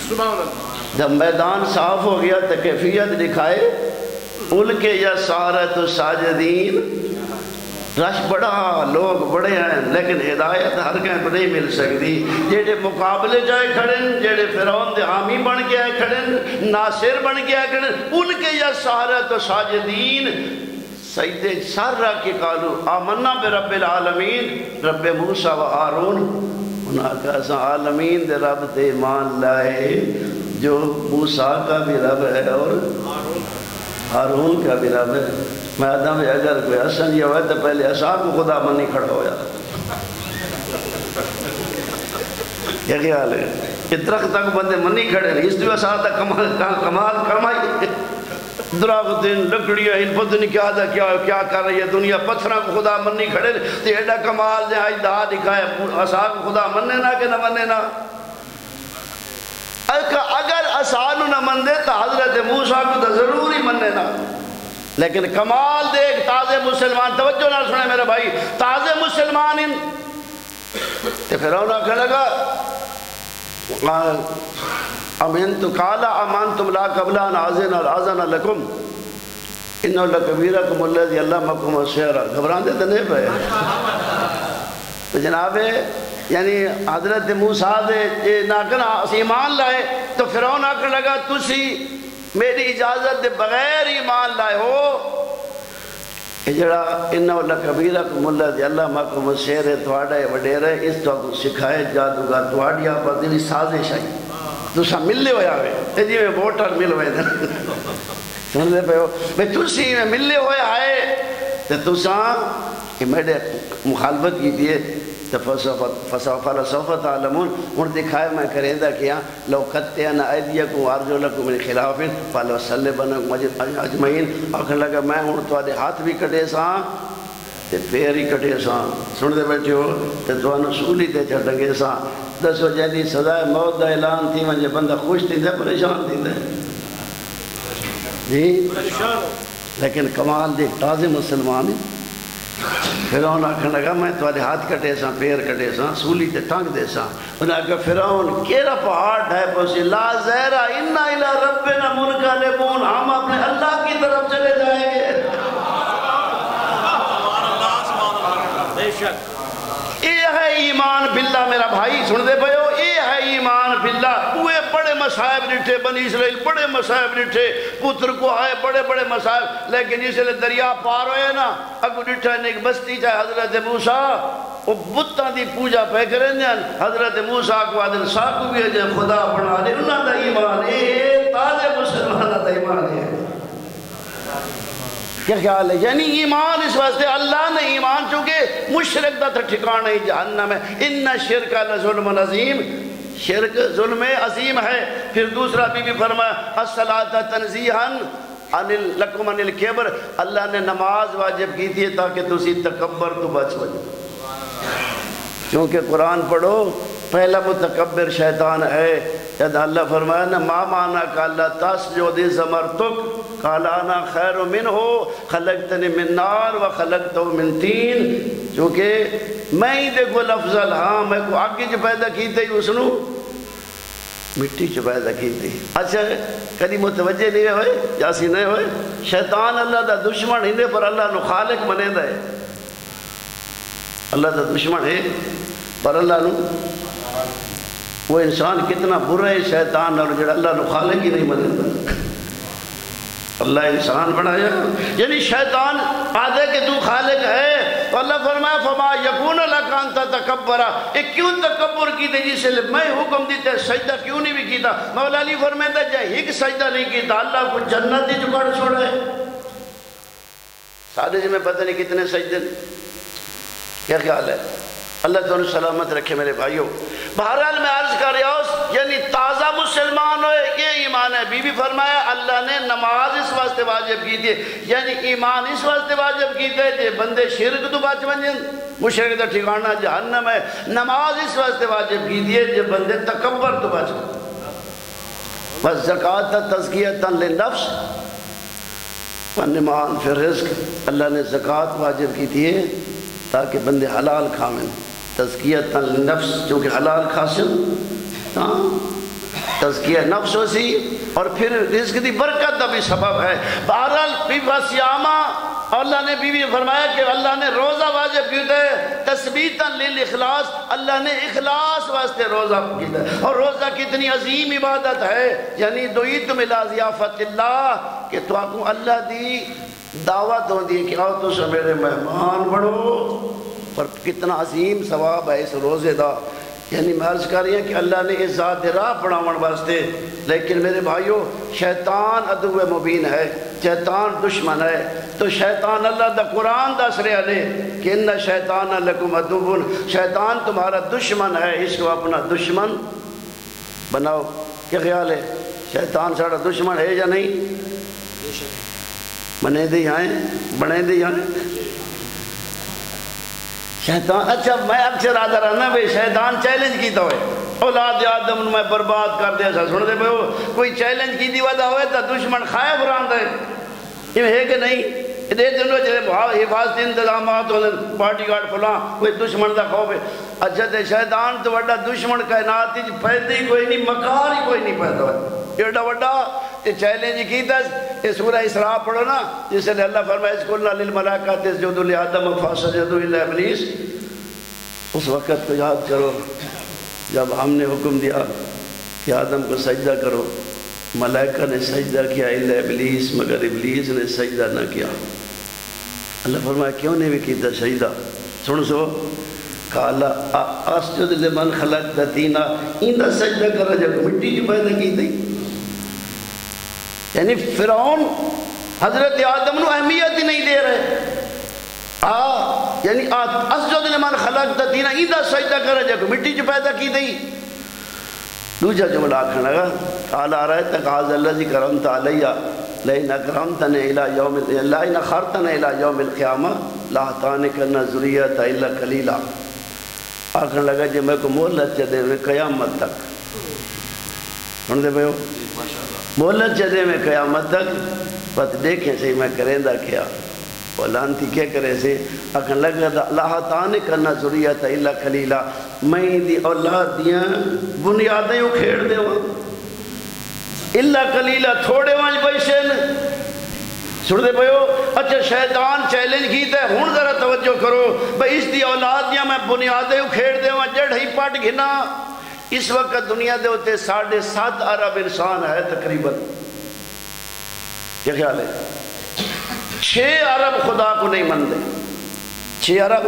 چھوڑا جب میدان صاف ہو گیا تو کیفیت دکھائے ان کے یا سارت ساجدین رش بڑا لوگ بڑے ہیں لیکن ہدایت ہر کہیں پر نہیں مل سکتی جیڑے مقابلے جائے کھڑن جیڑے فرعون دے حامی بن کے آئے کھڑن ناصر بن کے آئے کھڑن ان کے یا سارت ساجدین سجدے سر رکھ کے قالو آمنا برب العالمین رب موسیٰ و ہارون انہاں کہا عالمین دے رب تے ایمان لائے جو موسیٰ کا بھی رب ہے اور ہارون کا بھی رب ہے میں آدھا میں اگر کوئی حسن یہ ہوئے تو پہلے عصا کو خدا منی کھڑا ہو جاتا کیا خیال ہے کہ درخت تک بندے منی کھڑے ہیں، اس لیے ساتھ کمال کرمائی درخت لکڑیاں ان پتہ نہیں کیا کر رہی ہے دنیا، پتھراں کو خدا منی کھڑے تو ایڈا کمال دے آج دا دکھائے عصا کو خدا مننے نہ کہ نہ مننے نہ۔ اگر عصا نو نہ مندے تو حضرت موسیٰ کو تو ضروری مننے نہ، لیکن کمال دیکھ تازے مسلمان، توجہ نہ سنے میرے بھائی، تازے مسلمان ان تے فرعون آکھنے لگا امنت قال امنتم لا قبل ان اذن لكم انه لكبيركم الذي علمكم السحر، گھبران دے تو نہیں پے تو جناب یعنی حضرت موسیٰ دے ناکنا ایمان لائے تو فرعون آکھنے لگا تسی میری اجازت دے بغیر ایمان لائے ہو، جڑا انہو لکبیرکم الذی علمکم السحر تواڈے وڈیرے اس تو سکھائے جادوگر تواڈی آپس دی سازش آئی تسا ملے ہویا ہوئے تے جی میں ووٹر مل ہوئے دے سن دے پہ ہو میں تسی میں ملے ہوئے آئے تے تسا کہ میرے مخالفت کی دیئے فَلَسَوْفَ تَعْلَمُونَ ان دکھائے میں کریندہ کیا لو قَتِّعَنَّ أَيْدِيَكُمْ وَأَرْجُلَكُمْ مِنْ خِلَافٍ فَلَسَلِّبَنَّكُمْ أَجْمَعِينَ آخر لگا میں ہوں تو آدھے ہاتھ بھی کٹے ساں تے پیر ہی کٹے ساں سن دے بیٹھے ہو تے تو انہوں سولی تے چٹنگے ساں دس وجہ دی سزائے موت دا اعلان تھی وجہ بندہ خوش تھی دے پریشان تھی دے جی لیکن کمال دے تازے مسلمان فرعون آکھنے لگا میں تمہارے ہاتھ کٹے ساں پیر کٹے ساں سولی تے ٹنگ دے ساں انہوں نے کہا فرعون کیرا پہاڑ ڈھائے پوسی لا زہرہ انا الى ربنا منقلبون ہم اپنے اللہ کی طرف چلے جائیں گے۔ بے شک یہ ہے ایمان باللہ میرا بھائی سن دے پہو یہ ہے ایمان باللہ۔ وہ بڑے مصائب ڈٹھے بنی اسرائیل بڑے مصائب ڈٹھے پتر کو آئے بڑے بڑے مصائب لیکن جس لئے دریا پار ہوئے نا اگو ڈٹھا ایک بستی چاہے حضرت موسیٰ وہ بتاں دی پوجا پہ کریں دیں حضرت موسیٰ کو عادل ساکو بھی ہے خدا بنا دے انہاں دا ایمان ہے تازے مسلمانہ دا ایمان ہے۔ کیا خیال ہے یعنی ایمان اس واسطے اللہ نے ایمان چونکہ مشرک دا تھا ٹھکانہ جہنم ہے ان شرک لظلم عظیم شرک ظلم عظیم ہے۔ پھر دوسرا بھی فرمایا الصلاۃ تنزیہا لکم عن الکبر اللہ نے نماز واجب کی تھی تاکہ تسی تکبر تو بچ وجہ کیونکہ قرآن پڑھو پہلا متکبر شیطان ہے جب اللہ فرمایا نا ما مانا کہ اللہ تسجد زمرتک قال انا خیر منہ خلقتنی من نار و خلقتہ من تین چونکہ میں ہی دیکھو لفظ ہاں میں کو آگے جو پیدا کی تھی اسنو مٹی جو پیدا کی تھی۔ اچھا کدی متوجہ نہیں ہوئے جاسی نہیں ہوئے شیطان اللہ دا دشمن ہندے پر اللہ نو خالق بنے دا ہے اللہ دا دشمن ہے پر اللہ نو وہ انسان کتنا برا ہے شیطان اور جڑا اللہ نو خالق ہی نہیں بنے دا اللہ انسان بنایا یعنی شیطان آدھے کہ تو خالق ہے تو اللہ فرمایا فما یکون لک ان تتکبر ایک کیوں تکبر کی تھی جس لئے میں حکم دیتے سجدہ کیوں نہیں بھی کیتا مولا علی فرمایا جائے ایک سجدہ نہیں کیتا اللہ کو جنت ہی چکڑ چھوڑا ہے سادے جی میں پتہ نہیں کتنے سجدے کیا خیال ہے اللہ تعالیٰ سلامت رکھے میرے بھائیوں۔ بہرحال میں عرض کر رہا ہوں یعنی تازہ مسلمان ہوئے یہ ایمان ہے۔ بی بی فرمایا اللہ نے نماز اس واسطے واجب کی تھی یعنی ایمان اس واسطے واجب کی تھی بندے شرک تو بچ بنجن مشرک دا ٹھکانہ جہنم ہے نماز اس واسطے واجب کی تھی جب بندے تکبر تو بچ بس زکاة تزکیۃ للنفس ونمان فی الرزق اللہ نے زکاة واجب کی تھی تاکہ بندے حلال کھامیں تزکیۃ للنفس چونکہ حلال کھاسن تزکیہ نفس ہو سی اور پھر رزق دی برکت دا بھی سبب ہے۔ بہرحال بیوہ سیامہ اللہ نے بیوی فرمایا کہ اللہ نے روزہ واجب کیتا ہے تثبیتا للاخلاص اللہ نے اخلاص واسطے روزہ کیتا ہے اور روزہ کتنی عظیم عبادت ہے یعنی دعیتم الی ضیافت اللہ کہ تو آپ کو اللہ دی دعوت ہوں دی کہ آؤ تو سے میرے مہمان بڑھو پر کتنا عظیم ثواب ہے اس روزے دا یعنی میں عرض کر رہی ہیں کہ اللہ نے اس ذات راہ پڑھاون واسطے لیکن میرے بھائیوں شیطان عدو مبین ہے شیطان دشمن ہے تو شیطان اللہ دا قرآن دس رہے لے کہ ان شیطان لکم عدو شیطان تمہارا دشمن ہے اس کو اپنا دشمن بناؤ. کیا خیال ہے؟ شیطان ساڑا دشمن ہے یا نہیں؟ بنے دے آئیں بنے دے آئیں شیطان. اچھا میں اکثر آدھا رہنا بھئی شیطان چیلنج کیتا ہوئے اولاد آدم میں برباد کر دیا سا. سن دے بھئی کوئی چیلنج کی دی وجہ ہوئے تا دشمن خائف رہن دے یہ ہے کہ نہیں؟ دے دنوں جلے حفاظتی انتظامات ہوتے پارٹی گارڈ فلاں کوئی دشمن دا خوف ہے. اچھا تے شیطان تو وڈا دشمن کائنات ہی پیدا ہی کوئی نہیں مکار ہی کوئی نہیں پیدا ہوئے ایڈا وڈا یہ چیلنج کیتا ہے. سورہ اسراء پڑھو نا جس نے اللہ فرمایا اذ قلنا للملائکۃ اسجدوا لآدم فسجدوا الا ابلیس. اس وقت کو یاد کرو جب ہم نے حکم دیا کہ آدم کو سجدہ کرو ملائکہ نے سجدہ کیا الا ابلیس مگر ابلیس نے سجدہ نہ کیا. اللہ فرمایا کیوں نے بھی کیتا سجدہ؟ سن سو قال اسجد لمن خلقت طینا ایندا سجدہ کر جو مٹی جو پیدا کی تھی. یعنی فرعون حضرت آدم نو اہمیت ہی نہیں دے رہے. یعنی اسجد لمن خلقت طینا ایندا سجدہ کر جو مٹی جو پیدا کی تھی. دوجا جملہ آکھنے لگا قال ارایتک ھذا الذی کرمت علی لئن اکرمتنی الی یوم لئن اخرتنی الی یوم القیامہ لاحتانکن ذریۃ الا قلیلا. آکھنے لگا جب میں کو مہلت چہ دے قیامت تک. سن دے بھائیو مہلت چہ دے میں قیامت تک پت دیکھیں سے میں کریں دا کیا لانتی کیا کرے سے. اکھن لگا لاحتانکن ذریۃ الا قلیلا میں دی اولاد دیاں بنیادیں اکھیڑ دے ہوں الا قلیلا تھوڑے وانج بیشن. سن دے بھائیو اچھا شیطان چیلنج کیتا ہے ہون ذرا توجہ کرو بھئی اس دی اولاد دیاں میں بنیادیں اکھیڑ دے ہوں جڑ ہی پٹ گھنا. اس وقت دنیا دے ہوتے 7.5 ارب انسان ہے تقریباً. کیا خیال ہے؟ 6 ارب خدا کو نہیں مندے. 6 ارب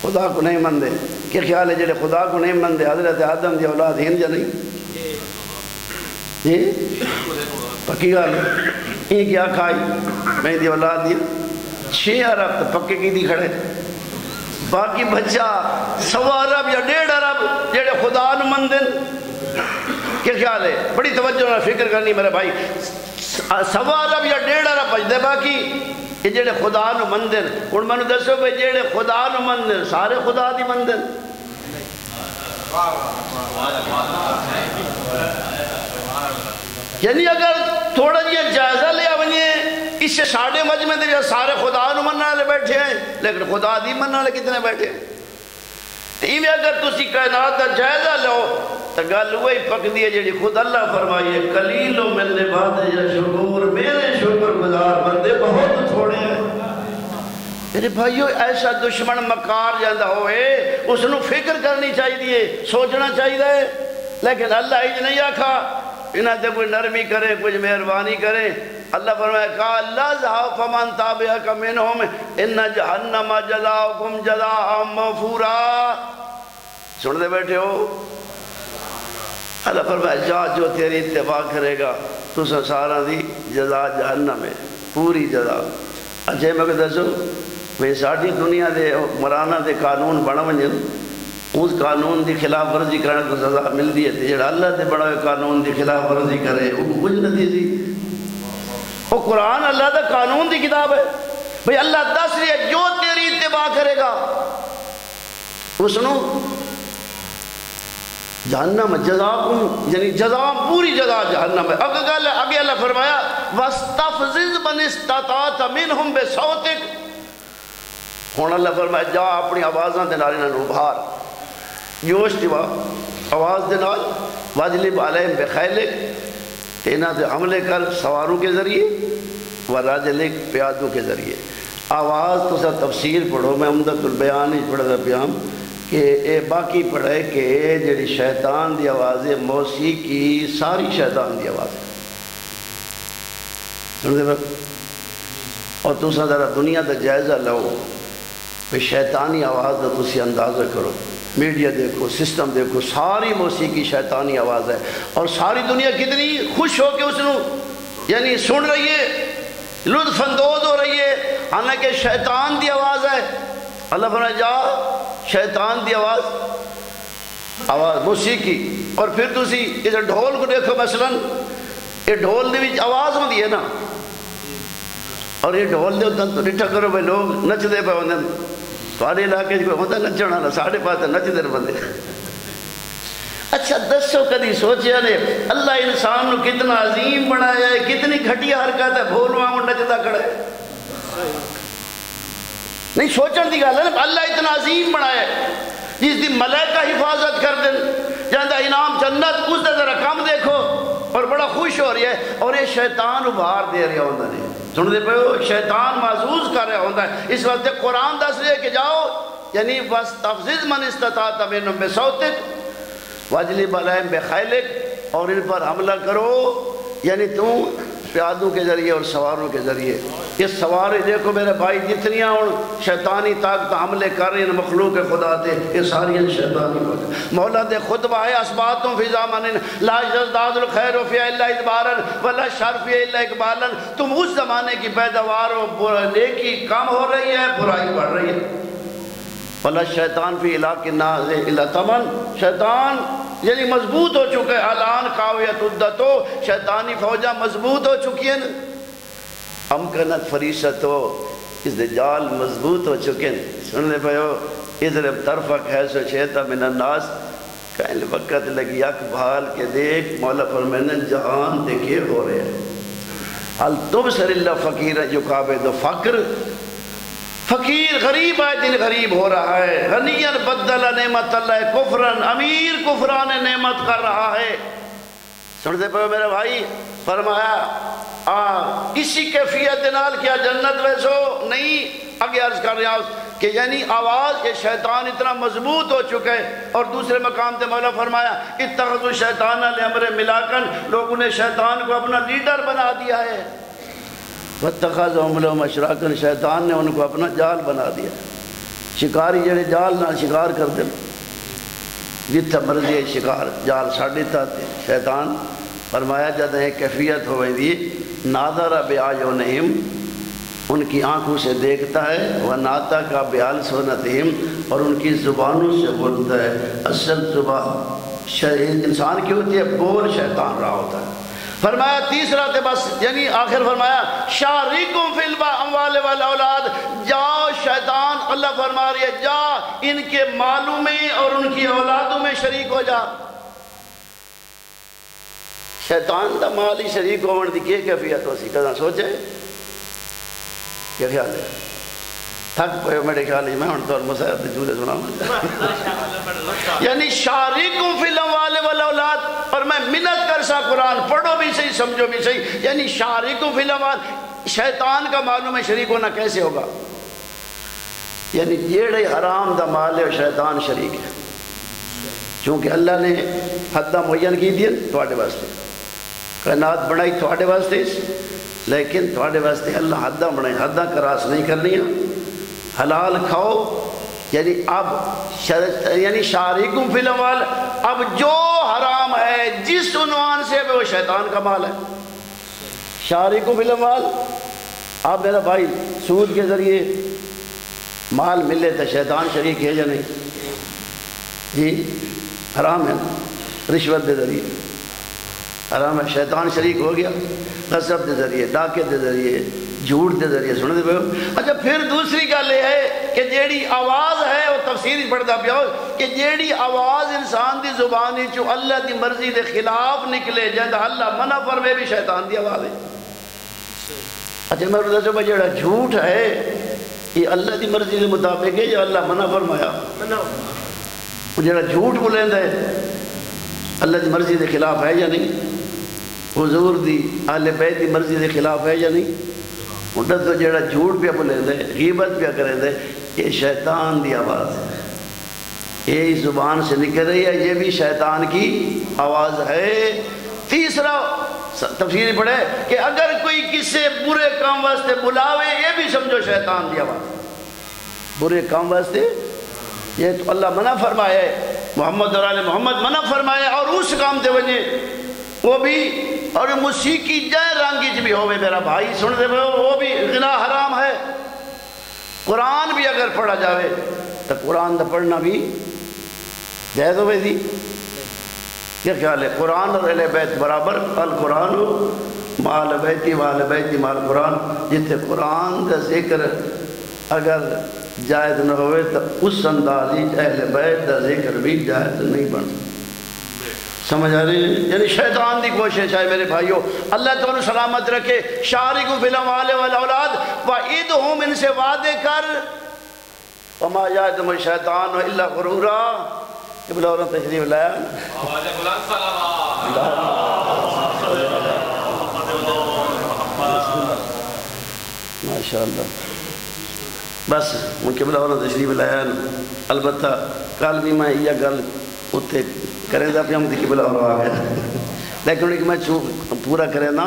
خدا کو نہیں مندے. کیا خیال ہے جڑے خدا کو نہیں مندے حضرت آدم دی اولاد ہیں یا نہیں؟ پکی گل یہ کیا کھائی میں دی اولاد دی 6 ارب تو پکے کی دی کھڑے باقی بچہ 100 ارب یا 1.5 ارب جڑے خدا نو مندن. کیا خیال ہے؟ بڑی توجہ نہ فکر کرنی میرے بھائی. 100 ارب یا 1.5 ارب بچتے باقی یہ جڑے خدا نو مندن. ہن مینوں دسو بھئی جڑے خدا نو مندن سارے خدا دی مندن؟ یعنی اگر تھوڑا جہا جائزہ لیا ونجے اس سے ساڑھے مجمع دے سارے خدا نو مننے والے بیٹھے ہیں لیکن خدا دی مننے والے کتنے بیٹھے ہیں. ایویں اگر تسی کائنات کا جائزہ لو تو گل وہی پکدی ہے جڑی خود اللہ فرمائیے قلیل من عبادی الشکور میرے شکر گزار بندے بہت تھوڑے ہیں. میرے بھائیو ایسا دشمن مکار جاندہ ہوئے اس نو فکر کرنی چاہیے سوچنا چاہیے. لیکن اللہ ہی نہیں آکھا انہاں تے کوئی نرمی کرے کچھ مہربانی کرے. اللہ فرمایا کہا اللہ ذہب فمن تابعک منہم ان جہنم جزاؤکم جزاء موفورا. سن دے بیٹھے ہو اللہ فرمایا جا جو تیری اتباع کرے گا تو سارا دی جزا جہنم ہے پوری جزا. اچھے میں دسو بھئی ساڑھی دنیا دے مرانا دے قانون بنا ونجن اس قانون دی خلاف ورزی کرنے کو سزا ملتی ہے. جڑا اللہ دے بڑا قانون دی خلاف ورزی کرے وہ کچھ نہیں سی. وہ قرآن اللہ دا قانون دی کتاب ہے. بھئی اللہ دس رہی ہے جو تیری اتباع کرے گا اس نو جہنم جزاکم یعنی جزا پوری جزا جہنم ہے. اگے اللہ فرمایا وَاسْتَفْزِزْ مَنِ اسْتَطَعْتَ مِنْهُمْ بِصَوْتِكَ. ہن اللہ فرمایا جا اپنی آوازاں دے نال انہاں نوں ابھار جوش دیوا آواز دے نال واجلب علیہم بخیلک انہاں دے حملے کر سواروں کے ذریعے وراجلک پیادوں کے ذریعے. آواز تو سا تفسیر پڑھو میں عمدۃ البیان ہی پڑھا تھا بیان کہ اے باقی پڑھے کہ اے جڑی شیطان دی آواز ہے موسیقی ساری شیطان دی آواز ہے. سمجھے بھائی اور تو سا ذرا دنیا دا جائزہ لو پہ شیطانی آواز دا تسی اندازہ کرو. میڈیا دیکھو سسٹم دیکھو ساری موسیقی شیطانی آواز ہے اور ساری دنیا کتنی خوش ہو کے اس نو یعنی سن رہی ہے لطف اندوز ہو رہی ہے حالانکہ شیطان دی آواز ہے. اللہ فرمایا جا شیطان دی آواز آواز موسیقی. اور پھر تسی اس ڈھول کو دیکھو مثلا یہ ڈھول دے وچ آواز ہوندی ہے نا, اور یہ ڈھول دے اتن تو ڈٹھا کرو بھائی لوگ نچدے پے ہوندے. تھوڑے علاقے کوئی ہوندا نچن والا, ساڈے پاس نچدے بندے. اچھا دسو کدی سوچیا نے اللہ انسان نو کتنا عظیم بنایا ہے, کتنی گھٹیا حرکت ہے, بھولواں نچدا کھڑا ہے. نہیں سوچن دی گل ہے نا, اللہ اتنا عظیم بنایا ہے جس دی ملائکہ حفاظت کر دیں, جاندا انعام جنت, اس دا ذرا کم دیکھو اور بڑا خوش ہو رہی ہے. اور یہ شیطان ابھار دے رہا ہوندا نے, سن دے پے ہو, شیطان محظوظ کر رہا ہوندا ہے. اس واسطے قرآن دس رہے کہ جاؤ یعنی واستفزز من استطاعت منہم بصوتک واجلب علیہم بخیلک, اور ان پر حملہ کرو یعنی تم پیادوں کے ذریعے اور سواروں کے ذریعے. یہ سوارے دیکھو میرے بھائی جتنیاں اور شیطانی طاقت حملے کر رہی ہیں مخلوق خدا تے, یہ ساری شیطانی طاقت. مولا دے خطبہ ہے اسباتوں فی زمن لا یزداد الخیر فی الا ادبارا ولا الشر فی الا اقبالا. تم اس زمانے کی پیداوار و نیکی کم ہو رہی ہے, برائی بڑھ رہی ہے. ولا شیطان فی علاق الناس الا تمن, شیطان یعنی مضبوط ہو چکے. الان قاویت عدتو, شیطانی فوجہ مضبوط ہو چکی ہیں. امکنت فریستو, اس دجال مضبوط ہو چکے ہیں. سننے پہ ہو اضرب طرفک حیث شئت من الناس, کہیں وقت لگی اک بھال کے دیکھ, مولا فرمانے جہان دیکھے ہو رہے ہیں. حل تبصر اللہ فقیر یقابد فقر, فقیر غریب ہے دل غریب ہو رہا ہے. غنیاً بدل نعمت اللہ کفرن, امیر کفران نعمت کر رہا ہے. سنتے پہ میرے بھائی, فرمایا اسی کیفیت نال کیا جنت ویسو نہیں. آگے عرض کر رہا ہوں کہ یعنی آواز کے شیطان اتنا مضبوط ہو چکے. اور دوسرے مقام تے مولا فرمایا اتخذوا الشیطان لامر ملاکن, لوگوں نے شیطان کو اپنا لیڈر بنا دیا ہے. واتخذهم لهم اشراکا, شیطان نے ان کو اپنا جال بنا دیا. شکاری جڑے جال نہ شکار کرتے جتھا مرضی شکار جال ساڑے تاتے. شیطان فرمایا جب ایک کیفیت ہو گئی ناظر بِأَعْيُنِهِمْ, ان کی آنکھوں سے دیکھتا ہے, وَنَاطَقَ بِأَلْسُنَتِهِمْ, اور ان کی زبانوں سے بولتا ہے. اصل زبان انسان کی ہوتی ہے, بول شیطان رہا ہوتا ہے. فرمایا تیسرا تے بس یعنی آخر فرمایا شارکم فی الاموال والاولاد, جاؤ شیطان, اللہ فرما رہی ہے جا ان کے مالوں میں اور ان کی اولادوں میں شریک ہو جا. شیطان دا مال ہی شریک ہون دی کی کیفیت ہو سی, کداں سوچے کیا خیال ہے؟ تھک پہ میرے خیال ہے میں ہن تو مسائل دے جھولے سناواں. یعنی شارکم فی الاموال والاولاد, اور میں منت کر سا قرآن پڑھو بھی صحیح سمجھو بھی صحیح. یعنی شارکم فی الاموال, شیطان کا مالوں میں شریک ہونا کیسے ہوگا؟ یعنی جیڑے حرام دا مال ہے شیطان شریک ہے, چونکہ اللہ نے حدہ معین کی دی تواڈے واسطے, کائنات بنائی تواڈے واسطے, لیکن تواڈے واسطے اللہ حدہ بنائی, حدہ کراس نہیں کرنی. حلال کھاؤ یعنی اب یعنی شارکم فی الاموال, اب جو حرام ہے جس عنوان سے وہ شیطان کا مال ہے. شارکم فی الاموال, آپ میرا بھائی سود کے ذریعے مال ملے تو شیطان شریک ہے یا نہیں؟ جی حرام ہے. رشوت کے ذریعے حرام ہے, شیطان شریک ہو گیا. غصب کے ذریعے, ڈاکے کے ذریعے, جھوٹ کے ذریعے. سن دے پے ہو. اچھا پھر دوسری گل یہ ہے کہ جیڑی آواز ہے وہ تفسیر پڑھتا پیا ہو کہ جیڑی آواز انسان دی زبانی چو اللہ دی مرضی دے خلاف نکلے, جند اللہ منع فرمے, بھی شیطان دی آواز ہے. اچھا میں دسو بھائی جیڑا جھوٹ ہے یہ اللہ دی مرضی دے مطابق ہے یا اللہ منع فرمایا؟ جیڑا جھوٹ بولیندا ہے اللہ دی مرضی دے خلاف ہے یا نہیں؟ حضور دی اہل بیت دی مرضی دے خلاف ہے یا نہیں؟ اٹھا تو جیڑا جھوٹ پہ بولیندا ہے, غیبت پہ کریندا ہے, یہ شیطان دی آواز ہے. یہ زبان سے نکل رہی ہے, یہ بھی شیطان کی آواز ہے. تیسرا تفسیر پڑھے کہ اگر کوئی کسی برے کام واسطے بلاوے, یہ بھی سمجھو شیطان دی آواز. برے کام واسطے یہ تو اللہ منع فرمایا ہے, محمد اور آل محمد منع فرمایا, اور اس کام تے وجہ وہ بھی, اور موسیقی جائے رنگی بھی ہوئے میرا بھائی سن دے وہ بھی غنا حرام ہے. قرآن بھی اگر پڑھا جاوے تو قرآن دا پڑھنا بھی جائز ہوئے تھی کیا خیال ہے؟ قرآن اور اہل بیت برابر؟ القرآن مال بیتی مال بیتی مال قرآن، جتنے قرآن کا ذکر اگر جائز نہ ہوئے تو اس اندازی اہل بیت کا ذکر بھی جائز نہیں بن. سمجھ آ رہی ہے؟ یعنی شیطان دی کوشش ہے میرے بھائیو، اللہ تعالیٰ سلامت رکھے. شارکو فی الاموال والاولاد وعدہم، ان سے وعدے کر. وما یعدہم الشیطان الا غرورا. کہ بلا اور تشریف لایا ماشاءاللہ. بس ان کے بلا اور تشریف لایا. البتہ کل بھی میں یہ گل اتنے کریں دا پہ ہم دی قبلہ اور آ گیا، لیکن انہیں کہ میں پورا کریں نا،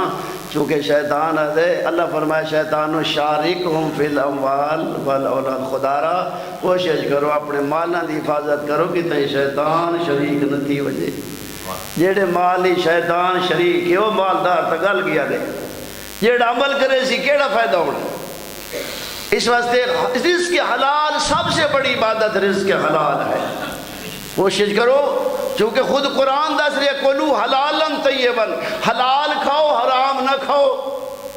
چونکہ شیطان ہے. اللہ فرمائے شیطانو شارکہم فی الاموال والاولاد، خدا را کوشش کرو اپنے مالاں دی حفاظت کرو کہ تہیں شیطان شریک نہ تھی وجہ. جیڑے مالی شیطان شریک ہے وہ مالدار تا گل گیا دے، جیڑا عمل کرے سی کیڑا فائدہ ہونا. اس واسطے رزق حلال سب سے بڑی عبادت رزق حلال ہے. کوشش کرو، چونکہ خود قرآن دس رہے کلو حلالا طیبا، حلال کھاؤ حرام نہ کھاؤ.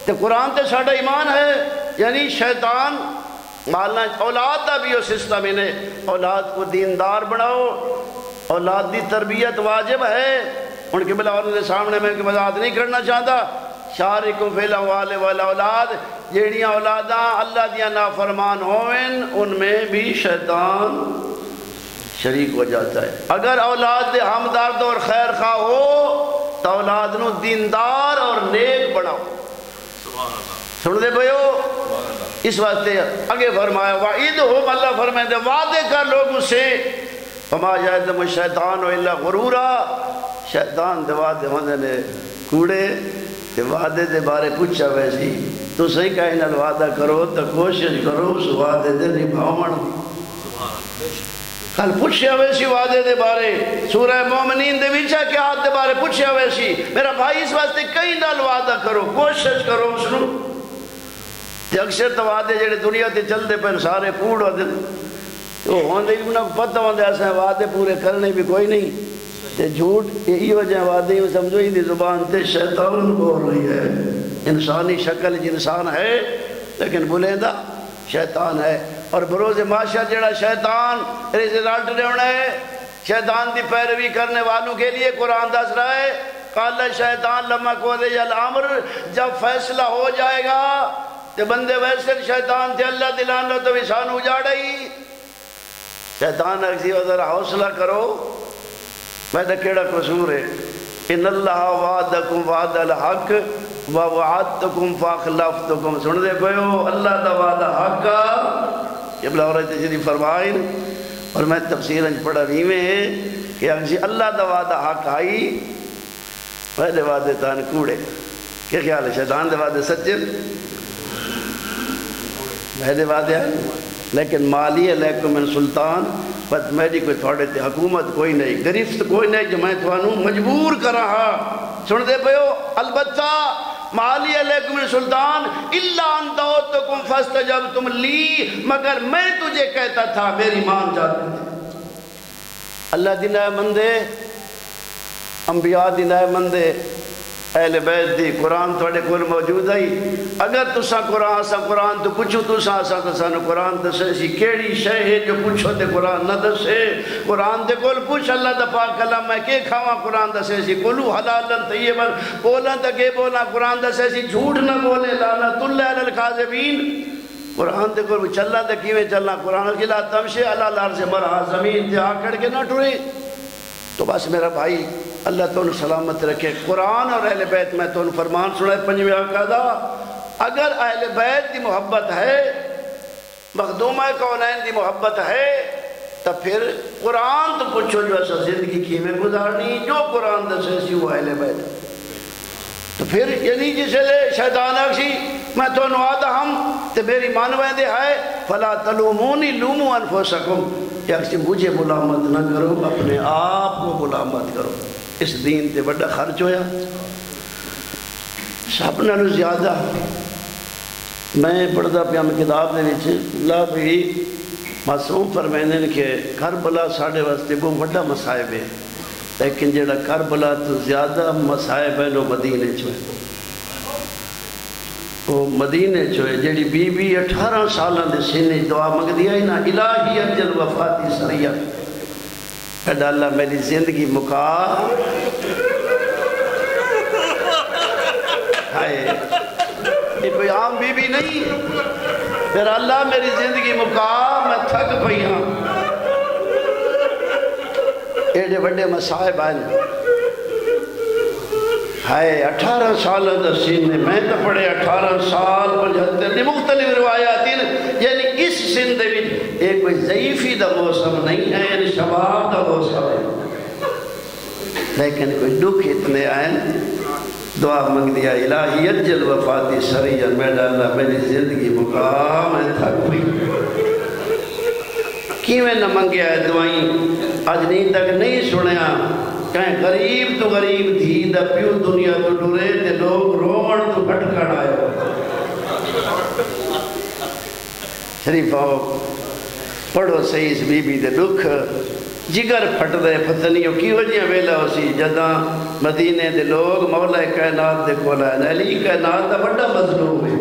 تو قرآن تے ساڑھا ایمان ہے. یعنی شیطان مالنا اولاد دا بھی ہو سسٹم انہیں، اولاد کو دیندار بناؤ، اولاد دی تربیت واجب ہے. ان کے بلا انہوں نے سامنے میں مذاق نہیں کرنا چاہتا. شارکو فی الاموال والاولاد، جیڑیاں اولاداں اللہ دیاں نافرمان ہوئن ان میں بھی شیطان شریک ہو جاتا ہے. اگر اولاد ہمدرد اور خیر خواہ ہو تو اولاد نو دیندار اور نیک بناؤ. سن دے بھائیو، اس واسطے آگے فرمایا وعدہم، اللہ فرمائے دے وعدے کر لوگوں سے. وما یعدہم الشیطان الا غرورا، شیطان دے وعدے ہوندے نے کوڑے. تے وعدے دے بارے پوچھا ویسی تو صحیح کہیں نال وعدہ کرو تو کوشش کرو اس وعدے دے نبھاون. کل پوچھیا ویسی وعدے دے بارے سورہ مومنین دے وچا کے ہاتھ دے بارے پوچھیا ویسی. میرا بھائی اس واسطے کئی نال وعدہ کرو، کوشش کرو اس نو. تے اکثر تو وعدے جڑے دنیا تے چلتے پہ سارے کوڑ ہو دن تو ہوندے بھی نہ پتہ ہوندے ایسے وعدے پورے کرنے بھی کوئی نہیں. تے جھوٹ یہی وجہ وعدے ہی سمجھو ہی دی زبان تے شیطان بول رہی ہے. انسانی شکل انسان ہے لیکن بلیندہ شیطان ہے. اور بروز معاشر جڑا شیطان رزلٹ دیونا ہے، شیطان دی پیروی کرنے والوں کے لیے قرآن دس رہا ہے قال شیطان لما قضی الامر، جب فیصلہ ہو جائے گا تو بندے ویسے شیطان تھے اللہ دلانا تو وسان اجاڑا ہی. شیطان اگزی ذرا حوصلہ کرو، میں کیڑا قصور ہے. ان اللہ وعدکم وعد الحق ووعدتکم فاخلفتکم. سن دے پہو اللہ دا وعدہ حق کا یہ بلا رہے تھے جنہی فرمائن. اور میں تفسیر انج پڑھا ریوے ہیں کہ اللہ دا وعدہ حق آئی پہلے وعدے تان کوڑے. کیا خیال ہے؟ شیطان دے وعدے سچے پہلے وعدے آئے لیکن مالی علیکم من سلطان، بس میری کوئی تھوڑے تے حکومت کوئی نہیں، گرفت کوئی نہیں جو میں تھوانوں مجبور کر رہا. سن دے پہو البتہ مالی علیکم من سلطان الا ان دعوتکم فاستجبتم لی، مگر میں تجھے کہتا تھا میری مان جاتے تھے. اللہ دی نائے مندے، انبیاء دی نائے مندے، اہل بیت دی قرآن تھوڑے کول موجود ہے. اگر تسا قرآن تو پوچھو تسا سانو قرآن دسے سی کیڑی شے ہے جو پوچھو تے قرآن نہ دسے. قرآن دے کول پوچھ اللہ دا پاک کلام میں کے کھاواں قرآن دسے سی کلو حلالا طیبا، بولا تا کے بولا قرآن دسے سی جھوٹ نہ بولے لعنت اللہ علی الکاذبین. قرآن دے کول چلنا تے کیویں چلنا، قرآن کی لا تمشے علی الارض مرحا، زمین تے آکڑ کے نہ ٹرے. تو بس میرا بھائی اللہ تو سلامت رکھے. قرآن اور اہل بیت میں تو فرمان سنائے پنجویں آقا دا، اگر اہل بیت دی محبت ہے، مخدومہ کونین دی محبت ہے تو پھر قرآن تو پوچھو جو ایسا زندگی کی میں گزارنی جو قرآن دسے سی وہ اہل بیت. تو پھر یعنی جسے لے شیطان اکسی میں تو نوادہ ہم تو میری مانویں دے ہے فلا تلومونی لومو انفسکم، یا اکسی مجھے ملامت نہ کرو اپنے آپ کو ملامت کرو. اس دین تے بڑا خرچ ہویا سب نالو زیادہ. میں پڑھدا پیا میں کتاب دے وچ لا بھی معصوم فرمائیں کہ کربلا ساڑھے واسطے وہ بڑا مصائب ہے، لیکن جڑا کربلا تو زیادہ مصائب ہے وہ مدینے چوئے، وہ مدینے چوئے جڑی بی بی 18 سالہ دے سینے دعا مانگ دیا ہی نا، الہی اجل وفاتی سریہ، اے اللہ میری زندگی مکا، یہ کوئی عام بی بی نہیں، پھر اللہ میری زندگی مکا، میں تھک پئی ہاں، ایڈے بڑے مصائب آئے، ہائے 18 سال دا سن میں تو پڑھے 18 سال 75 مختلف روایات ہیں، یعنی اس سن دے بھی ایک کوئی ضعیفی دا موسم نہیں ہے، یعنی شباب دا موسم ہے، لیکن کوئی دکھ اتنے آئے، دعا مانگ دیا الہی اجل وفاتی سریعن، میں ڈالا میری زندگی مقام ہے تھک بھی، کیویں نہ منگیا ہے دعائیں، آج نہیں تک نہیں سنیا، کہیں غریب تو غریب تھی دا پیو دنیا تو ڈورے تے لوگ رومن تو بھٹکڑ آئے، شریف آؤ پڑھو صحیح اس بی بی دے دکھ، جگر پھٹ دے پتنیوں کی وجہ ویلا اسی جداں مدینے دے لوگ مولا کائنات دے کھولا ہے، علی کائنات دا بڑا مظلوم ہے،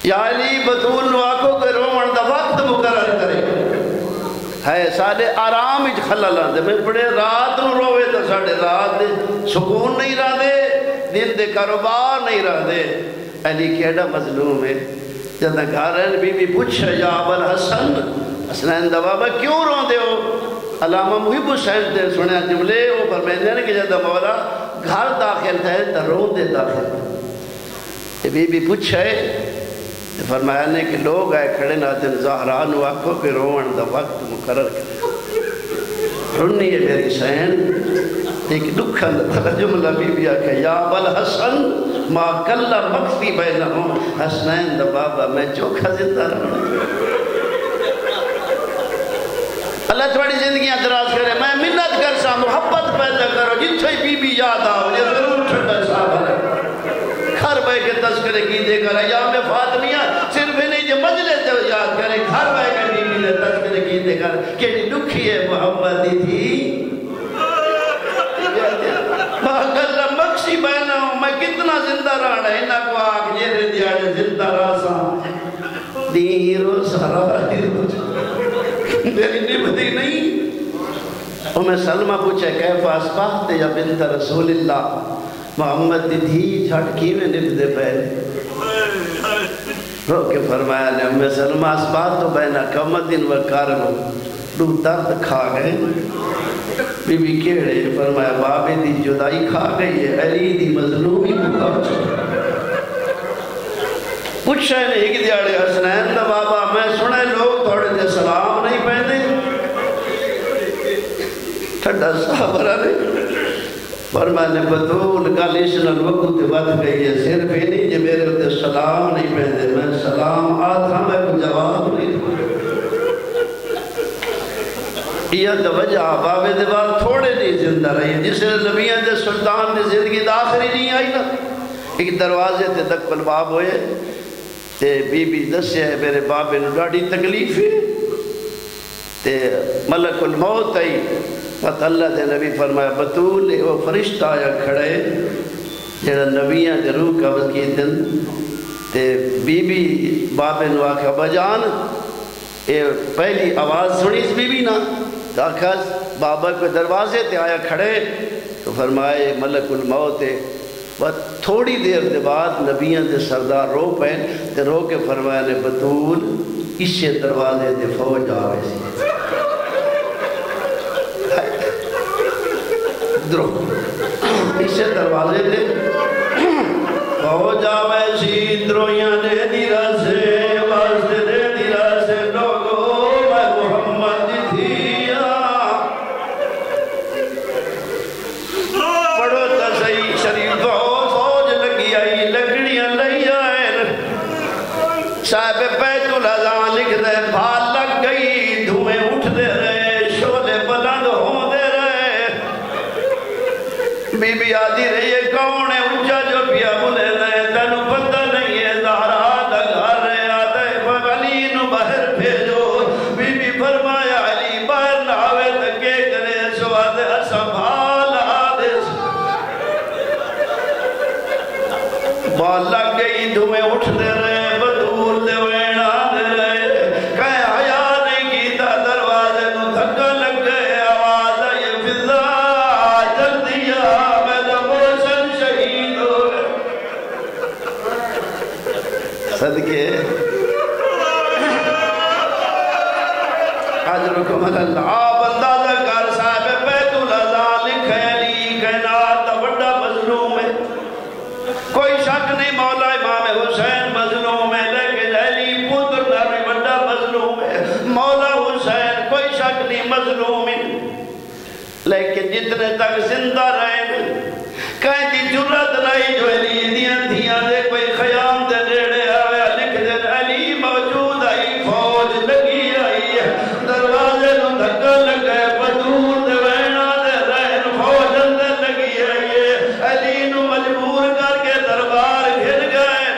یا علی بطول نو آکھو کہ رومن دا وقت مقرر کرے، ہے سارے آرام اچھ خلل آندے، میں پڑے رات نو روے تو ساڑھے رات دے سکون نہیں رہ دے، دن دے کاروبار نہیں رہ دے، علی کیڑا مظلوم ہے، جداں گھارن بی بی پوچھا یا ابل حسن، حسنین دا بابا کیوں رون دے ہو؟ علامہ محب حسین دے سنیا جملے وہ فرمائیں کہ جدہ مولا گھر داخل تھے تا رون دے داخل تھے، بی بی پوچھا ہے فرمایا نے کہ لوگ آئے کھڑے ناتن زہران واقعوں پہ رون دا وقت مقرر کرے، رونی ہے میری سین، ایک دکھن دا جملہ بی بی آکھا یا ابل حسن ما کلہ مقفی بینہم، حسنین دا بابا میں چوکھا زندہ رہا، اللہ تھوڑی زندگیاں دراز کرے، میں منت کر سا محبت پیدا کرو، جتھے بی بی یاد آؤ، یہ ضرور ٹھنڈا صاحب ہے، گھر بے کے تذکرے کی دے کر ایام فاطمیہ صرف نہیں جو مجلس جو یاد کرے، گھر بے کے بی بی نے تذکرے کی دے کر کہ دکھی ہے محمدی تھی، ماں مقصی بہنا ہوں میں کتنا زندہ رہنا ہے، انہا کو آگ جیرے دیاڑے زندہ راسا دیرو سارا دیرو میری نبدی نہیں، میں سلمہ پوچھے کیف اسبحت یا بنت رسول اللہ، محمد دی دھی جھٹ کی میں نبدے پہلے، رو کے فرمایا نے سلمہ اسبحت بین کمدن و کارم، دو درد کھا گئے، بی بی کیڑے فرمایا بابے دی جدائی کھا گئی ہے، علی دی مظلومی مقابل پوچھا ہے نہیں کہ دیاڑے حسنین دا بابا میں سنے لوگ تھوڑے دے سلام نہیں پہنے، ٹھنڈا صحابرہ نے فرمایا نے بطول کا لیشنل وقت بات گئی ہے، صرف ہی نہیں جو میرے ہوتے سلام نہیں پہنے، میں سلام آتا میں کو جواب نہیں دوں، یہ وجہ بابے دے بعد تھوڑے نہیں زندہ رہی، جس نے نبیان دے سلطان دے زندگی داخری نہیں آئی نا، ایک دروازے تے دک الباب ہوئے، تے بی بی دسے ہے میرے بابے نے ڈاڑی تکلیف ہے، تے ملک الموت آئی، پتہ اللہ دے نبی فرمایا بطول وہ فرشتہ آیا کھڑے، جیڑا نبیان دے روح قبض کی دن، تے بی بی بابے نے آکھا بجان، پہلی آواز سنی اس بی بی نا، آکھا بابا کو دروازے تے آیا کھڑے، تو فرمائے ملک الموت ہے، تھوڑی دیر دے بعد نبیان دے سردار رو پہن تے رو کے فرمایا نے بطول اسے دروازے دے فوج آوے سی درو اسے دروازے دے فوج آوے سی درویاں دے دیرہ سے واسطے دے دیرہ سے لوگو میں محمد تھیا پڑھو تا صحیح شریف صاحب بیت الازاں لکھ دے بھال لگ گئی دھوئیں اٹھ دے رہے شولے بلند ہوں دے رہے بی بی آدھی رہی ہے کون ہے اونچا جو پیا بلے رہے تنو پتہ نہیں ہے زہرا دا گھر رہے آدھے فغلی نو بہر بھیجو بال لگ گئی دھویں اٹھ دے رہے بدور دے وینا دے رہے کہیں حیا نہیں کیتا دروازے نو دھکا لگ گئے آواز آئی فضا جلدی آ میرا محسن شہید ہو گئے صدقے حضرکم اللہ آپ اندازہ کر صاحب بیت الازار لکھے علی کائنات بڑا مظلوم ہے کوئی شک نہیں مولا امام حسین مظلوم ہے لیکن علی پتر نبی بڑا مظلوم ہے مولا حسین کوئی شک نہیں مظلوم ہے لیکن جتنے تک زندہ رہے کہیں دی جرت نہیں جو علی دیاں دھیاں دے کوئی خیام دے نیڑے آوے لکھ دے علی موجود آئی فوج لگی آئی دروازے نو دھکا لگے بدور دے وینا دے رہن فوج اندر لگی آئی علی نو مجبور کر کے دربار گھر گئے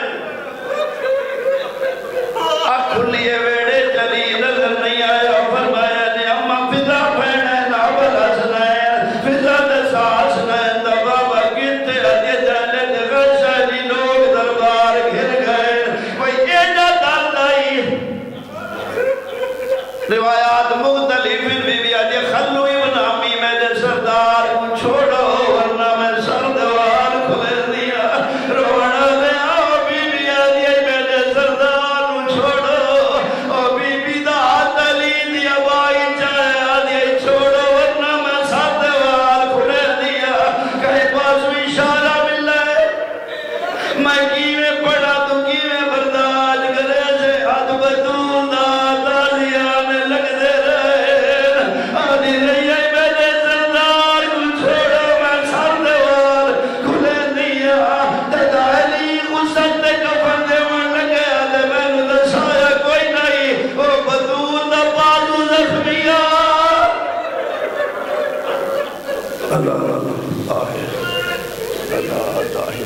کھلیے ویڑے چلی نظر نہیں آیا فرمایا نے اماں فضا پہنے ناول حسنین فضا دے ساس نین دا بابا گنتے آدھے جانے دے غش علی لوگ دربار گھر گئے کوئی ایڈا درد آئی روایات مختلف بھی آدھے خلو ابن عمی میرے سردار کو چھوڑو ورنہ میں سردوار کھلے دیا رونا دے آؤ بی بی آدھے میرے سردار کو چھوڑو او بی بی دا ہاتھ علی دیا بائی چاہے آدھے چھوڑو ورنہ میں سردوار کھلے دیا کہیں پاس اشارہ ملا ہے میں کیویں پڑھا تو کیویں برداشت کرے سے ہاتھ بدون دا تازیہ میں لگ دے رہے آدھی رہی ہے میرے سردار کو چھوڑو میں سردوار کھلے دیا تدالی غصت کفن دے من لگے آدھے میں نو دسایا کوئی نہیں او بدون دا بازو زخمیا اللہ آہر اللہ آہر